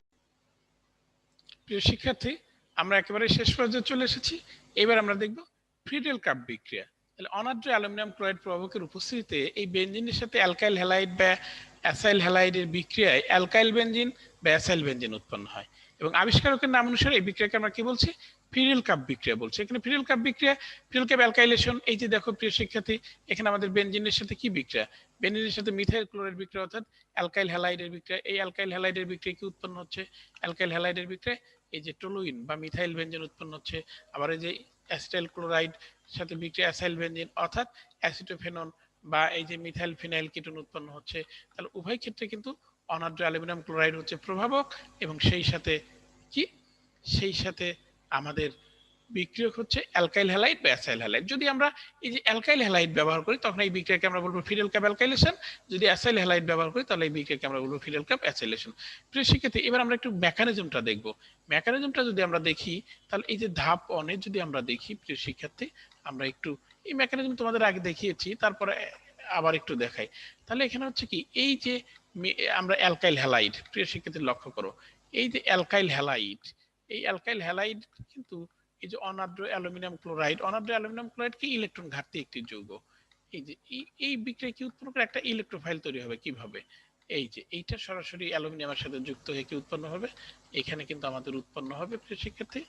S1: প্রিয় শিক্ষার্থী, আমরা একেবারে শেষ পর্যায়ে চলে এসেছি, এবার আমরা দেখব ফ্রিডেল কাপ বিক্রিয়া। তাহলে অনার্দ্র অ্যালুমিনিয়াম ক্লোরাইড প্রভাবকের উপস্থিতিতে এই বেনজিনের সাথে অ্যালকাইল হ্যালাইড বা অ্যাসাইল হ্যালাইডের বিক্রিয়ায় অ্যালকাইল বেনজিন বা অ্যাসাইল বেনজিন উৎপন্ন হয়, এবং আবিষ্কারকের নাম অনুসারে এই বিক্রিয়াকে আমরা কি বলছি, ফ্রিডেল কাপ বিক্রিয়া বলছি। এখানে ফ্রিডেল কাপ বিক্রিয়া, ফ্রিডেল কাপ অ্যালকাইলেশন, এই যে দেখো প্রিয় শিক্ষার্থী, এখানে আমাদের বেনজিনের সাথে কি বিক্রিয়া, বেনজিনের সাথে মিথাইল ক্লোরাইড বিক্রিয়া, অর্থাৎ অ্যালকাইল হ্যালাইডের বিক্রিয়া। এই অ্যালকাইল হ্যালাইডের বিক্রিয়া কি উৎপন্ন হচ্ছে, অ্যালকাইল হ্যালাইডের বিক্রিয়া এই যে টলুইন বা মিথাইল বেনজিন উৎপন্ন হচ্ছে। আবার এই যে অ্যাসিটাইল ক্লোরাইড সাথে বিক্রিয়া অ্যাসাইল বেনজিন, অর্থাৎ অ্যাসিটোফেনন বা এই যে মিথাইল ফিনাইল কিটোন উৎপন্ন হচ্ছে। তাহলে উভয় ক্ষেত্রে কিন্তু অনার্দ্র অ্যালুমিনিয়াম ক্লোরাইড হচ্ছে প্রভাবক, এবং সেই সাথে কি, সেই সাথে আমাদের বিক্রিয়ক হচ্ছে অ্যালকাইল হ্যালাইড বা অ্যাসাইল হ্যালাইড। যদি আমরা এই যে অ্যালকাইল হ্যালাইড ব্যবহার করি তখন এই বিক্রিয়াকে আমরা বলবো ফিডেল কাপ অ্যালকাইলেশন, যদি অ্যাসাইল হ্যালাইড ব্যবহার করি তাহলে এই বিক্রিয়াকে আমরা বলবো ফিডেল কাপ অ্যাসাইলেশন। প্রিয় শিক্ষার্থী, এবার আমরা একটু মেকানিজমটা দেখব। মেকানিজমটা যদি আমরা দেখি, তাহলে এই যে ধাপ অনে যদি আমরা দেখি প্রিয় শিক্ষার্থী, আমরা একটু এই মেকানিজম তোমাদের আগে দেখিয়েছি, তারপরে আবার একটু দেখাই। তাহলে এখানে হচ্ছে কি, এই যে আমরা অ্যালকাইল হ্যালাইড, প্রিয় শিক্ষার্থী লক্ষ্য করো, এই যে অ্যালকাইল হ্যালাইড, এই অ্যালকাইল হ্যালাইড কিন্তু এই যে অনার্দ্র অ্যালুমিনিয়াম ক্লোরাইড, অনার্দ্র অ্যালুমিনিয়াম ক্লোরাইড কি ইলেকট্রন ঘাটতি একটি যৌগ। এই যে এই বিক্রিয়া কি উৎপন্ন করে, একটা ইলেকট্রোফাইল তৈরি হবে কিভাবে, এই যে এইটা সরাসরি অ্যালুমিনিয়ামের সাথে যুক্ত হয়ে কি উৎপন্ন হবে, এখানে কিন্তু আমাদের উৎপন্ন হবে প্রিয় শিক্ষার্থী,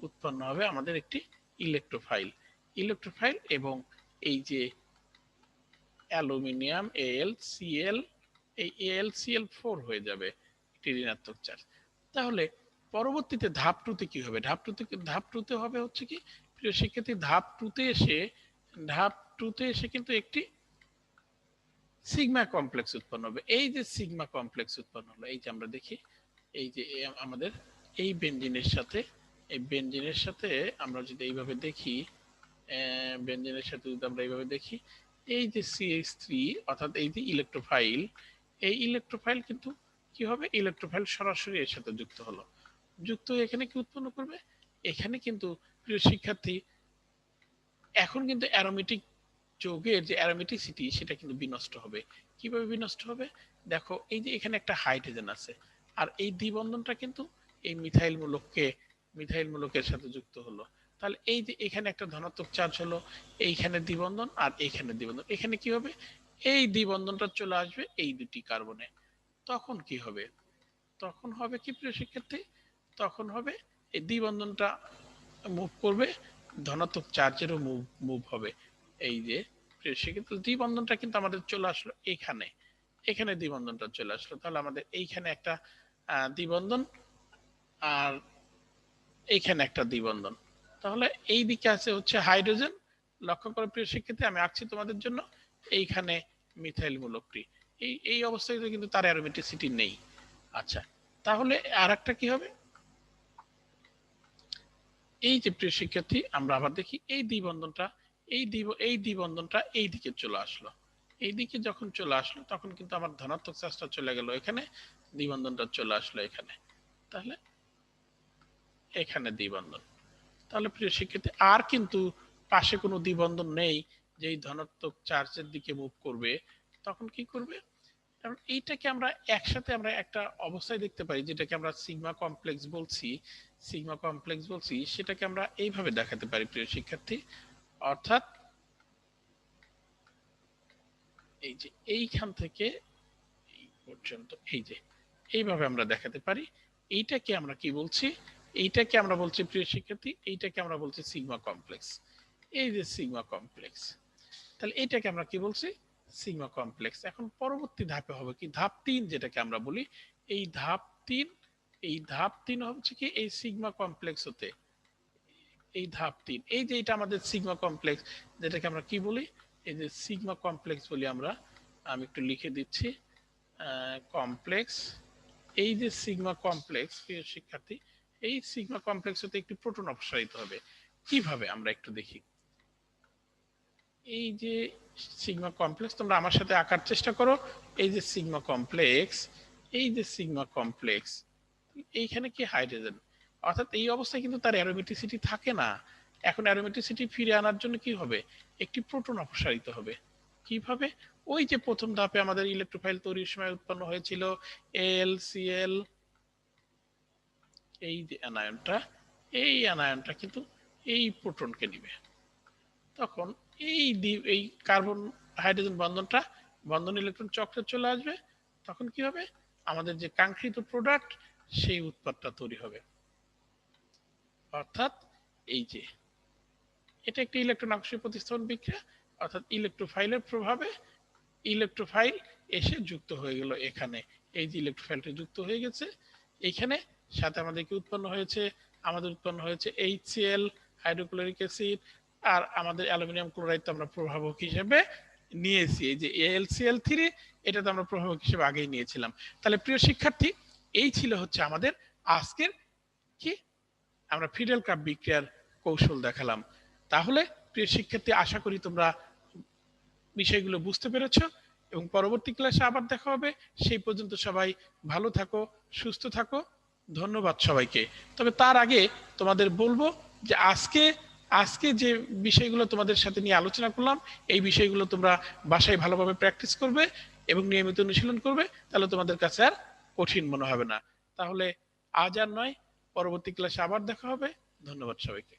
S1: উৎপন্ন হবে আমাদের একটি ইলেকট্রোফাইল। ইলেকট্রোফাইল এবং এই যে অ্যালুমিনিয়াম AlCl, এই AlCl4 হয়ে যাবে একটি ঋণাত্মক চার্জ। তাহলে পরবর্তীতে ধাপ টুতে কি হবে, ধাপ টুতে হবে হচ্ছে কি, প্রিয় শিক্ষার্থী, ধাপ টুতে এসে কিন্তু একটি সিগমা কমপ্লেক্স উৎপন্ন হবে। এই যে সিগমা কমপ্লেক্স উৎপন্ন হলো, এই যে আমরা দেখি, এই যে আমাদের এই বেনজিনের সাথে আমরা যদি এইভাবে দেখি, বেনজিনের সাথে যদি আমরা এইভাবে দেখি, এই যে CH3 অর্থাৎ এই যে ইলেকট্রোফাইল, এই ইলেকট্রোফাইল কিন্তু কি হবে, ইলেকট্রোফাইল সরাসরি এর সাথে যুক্ত হলো, যুক্ত হয়ে এখানে কি উৎপন্ন করবে, এখানে কিন্তু প্রিয় শিক্ষার্থী এখন কিন্তু অ্যারোমেটিক যৌগের যে অ্যারোমেটিসিটি সেটা কিন্তু বিনষ্ট হবে। কিভাবে বিনষ্ট হবে? দেখো এই যে এখানে একটা হাইড্রোজেন আছে, আর এই দ্বিবন্ধনটা কিন্তু এই মিথাইল মূলকের সাথে যুক্ত হলো। তাহলে এই যে এখানে একটা ধনাত্মক চার্জ হলো, এইখানে দ্বিবন্ধন আর এইখানে দ্বিবন্ধন, এখানে কি হবে? এই দ্বিবন্ধনটা চলে আসবে এই দুটি কার্বনে। তখন কি হবে? তখন হবে কি প্রিয় শিক্ষার্থী? তখন হবে এই দ্বিবন্ধনটা মুভ করবে, ধনাত্মক চার্জেরও মুভ হবে। এই যে প্রিয় শিক্ষার্থী, দ্বিবন্ধনটা কিন্তু আমাদের চলে আসলো এখানে, এখানে দ্বিবন্ধনটা চলে আসলো। তাহলে আমাদের এইখানে একটা দ্বিবন্ধন আর এইখানে একটা দ্বিবন্ধন। তাহলে এই দিকে আছে হচ্ছে হাইড্রোজেন। লক্ষ্য করে প্রিয় শিক্ষার্থী, আমি আঁকছি তোমাদের জন্য। এইখানে মিথাইল মূলকটি, এই এই অবস্থায় কিন্তু তার অ্যারোমেটিসিটি নেই। আচ্ছা, তাহলে আর একটা কি হবে? এই যে প্রিয় শিক্ষার্থী, আমরা আবার দেখি এই দ্বিবন্ধনটা, এই দ্বিবন্ধনটা এই দিকে চলে আসলো। এই দিকে যখন চলে আসলো তখন কিন্তু আমার ধনাত্মক চার্জটা চলে গেল এখানে, দ্বিবন্ধনটা চলে আসলো এখানে। তাহলে এখানে দ্বিবন্ধন। তাহলে প্রিয় শিক্ষার্থী, আর কিন্তু পাশে কোনো দ্বিবন্ধন নেই যেই ধনাত্মক চার্জের দিকে মুভ করবে। তখন কি করবে? কারণ এইটাকে আমরা একসাথে আমরা একটা অবস্থায় দেখতে পারি, যেটাকে আমরা সিগমা কমপ্লেক্স বলছি। সিগমা কমপ্লেক্স বলছি, সেটাকে আমরা এইভাবে দেখাতে পারি প্রিয় শিক্ষার্থী। অর্থাৎ এই যে এইখান থেকে এই পর্যন্ত, এই যে এইভাবে আমরা দেখাতে পারি। এইটাকে আমরা কি বলছি? এইটাকে আমরা বলছি প্রিয় শিক্ষার্থী, এইটাকে আমরা বলছি সিগমা কমপ্লেক্স। এই যে সিগমা কমপ্লেক্স, তাহলে এইটাকে আমরা কি বলছি? Sigma complex. এখন পরবর্তী ধাপে হবে কি? ধাপ 3 যেটাকে আমরা বলি, এই ধাপ 3, এই ধাপ 3 হচ্ছে কি এই সিগমা কমপ্লেক্স হতে, এই ধাপ 3, এই যে এটা আমাদের সিগমা কমপ্লেক্স, যেটাকে আমরা কি বলি? এই যে সিগমা কমপ্লেক্স বলি আমরা। আমি একটু লিখে দিচ্ছি, কমপ্লেক্স। এই যে সিগমা কমপ্লেক্স, প্রিয় শিক্ষার্থী, এই সিগমা কমপ্লেক্স হতে একটি প্রোটন অপসারিত হবে। কিভাবে আমরা একটু দেখি। এই যে সিগমা কমপ্লেক্স, তোমরা আমার সাথে আঁকার চেষ্টা করো। এই যে সিগমা কমপ্লেক্স, এই যে সিগমা কমপ্লেক্স, এইখানে কি হাইড্রোজেন, অর্থাৎ এই অবস্থায় কিন্তু তার অ্যারোমেটিসিটি থাকে না। এখন অ্যারোমেটিসিটি ফিরে আনার জন্য কি হবে? একটি প্রোটন অপসারিত হবে। কিভাবে? ওই যে প্রথম ধাপে আমাদের ইলেকট্রোফাইল তৈরির সময় উৎপন্ন হয়েছিল এল এই যে অ্যানায়নটা, এই অ্যানায়নটা কিন্তু এই প্রোটনকে নিবে। তখন এই কার্বন হাইড্রোজেন বন্ধনটা, বন্ধন ইলেকট্রন চক্রে চলে আসবে। তখন কি হবে? আমাদের যে কাঙ্ক্ষিত প্রোডাক্ট, সেই উৎপাদটা তৈরি হবে। অর্থাৎ এই যে এটা একটি ইলেকট্রন আকর্ষণ প্রতিস্থাপন বিক্রিয়া, অর্থাৎ ইলেকট্রোফাইলের প্রভাবে ইলেকট্রোফাইল এসে যুক্ত হয়ে গেল এখানে। এই যে ইলেকট্রোফাইলটা যুক্ত হয়ে গেছে এইখানে, সাথে আমাদের কি উৎপন্ন হয়েছে? আমাদের উৎপন্ন হয়েছে HCl, হাইড্রোক্লোরিক অ্যাসিড, আর আমাদের অ্যালুমিনিয়াম ক্লোরাইড তো আমরা প্রভাবক হিসেবে নিয়েছি। এই যে AlCl3, এটা তো আমরা প্রভাবক হিসেবে আগেই নিয়েছিলাম। তাহলে প্রিয় শিক্ষার্থী, এই ছিল হচ্ছে আমাদের আজকের কি, আমরা ফিডেল কাপ বিক্রিয়ার কৌশল দেখালাম। তাহলে প্রিয় শিক্ষার্থী, আশা করি তোমরা বিষয়গুলো বুঝতে পেরেছো, এবং পরবর্তী ক্লাসে আবার দেখা হবে। সেই পর্যন্ত সবাই ভালো থাকো, সুস্থ থাকো। ধন্যবাদ সবাইকে। তবে তার আগে তোমাদের বলবো যে আজকে আজকে যে বিষয়গুলো তোমাদের সাথে নিয়ে আলোচনা করলাম, এই বিষয়গুলো তোমরা বাসায় ভালোভাবে প্র্যাকটিস করবে এবং নিয়মিত অনুশীলন করবে, তাহলে তোমাদের কাছে আর কঠিন মনে হবে না। তাহলে আজ আর নয়, পরবর্তী ক্লাসে আবার দেখা হবে। ধন্যবাদ সবাইকে।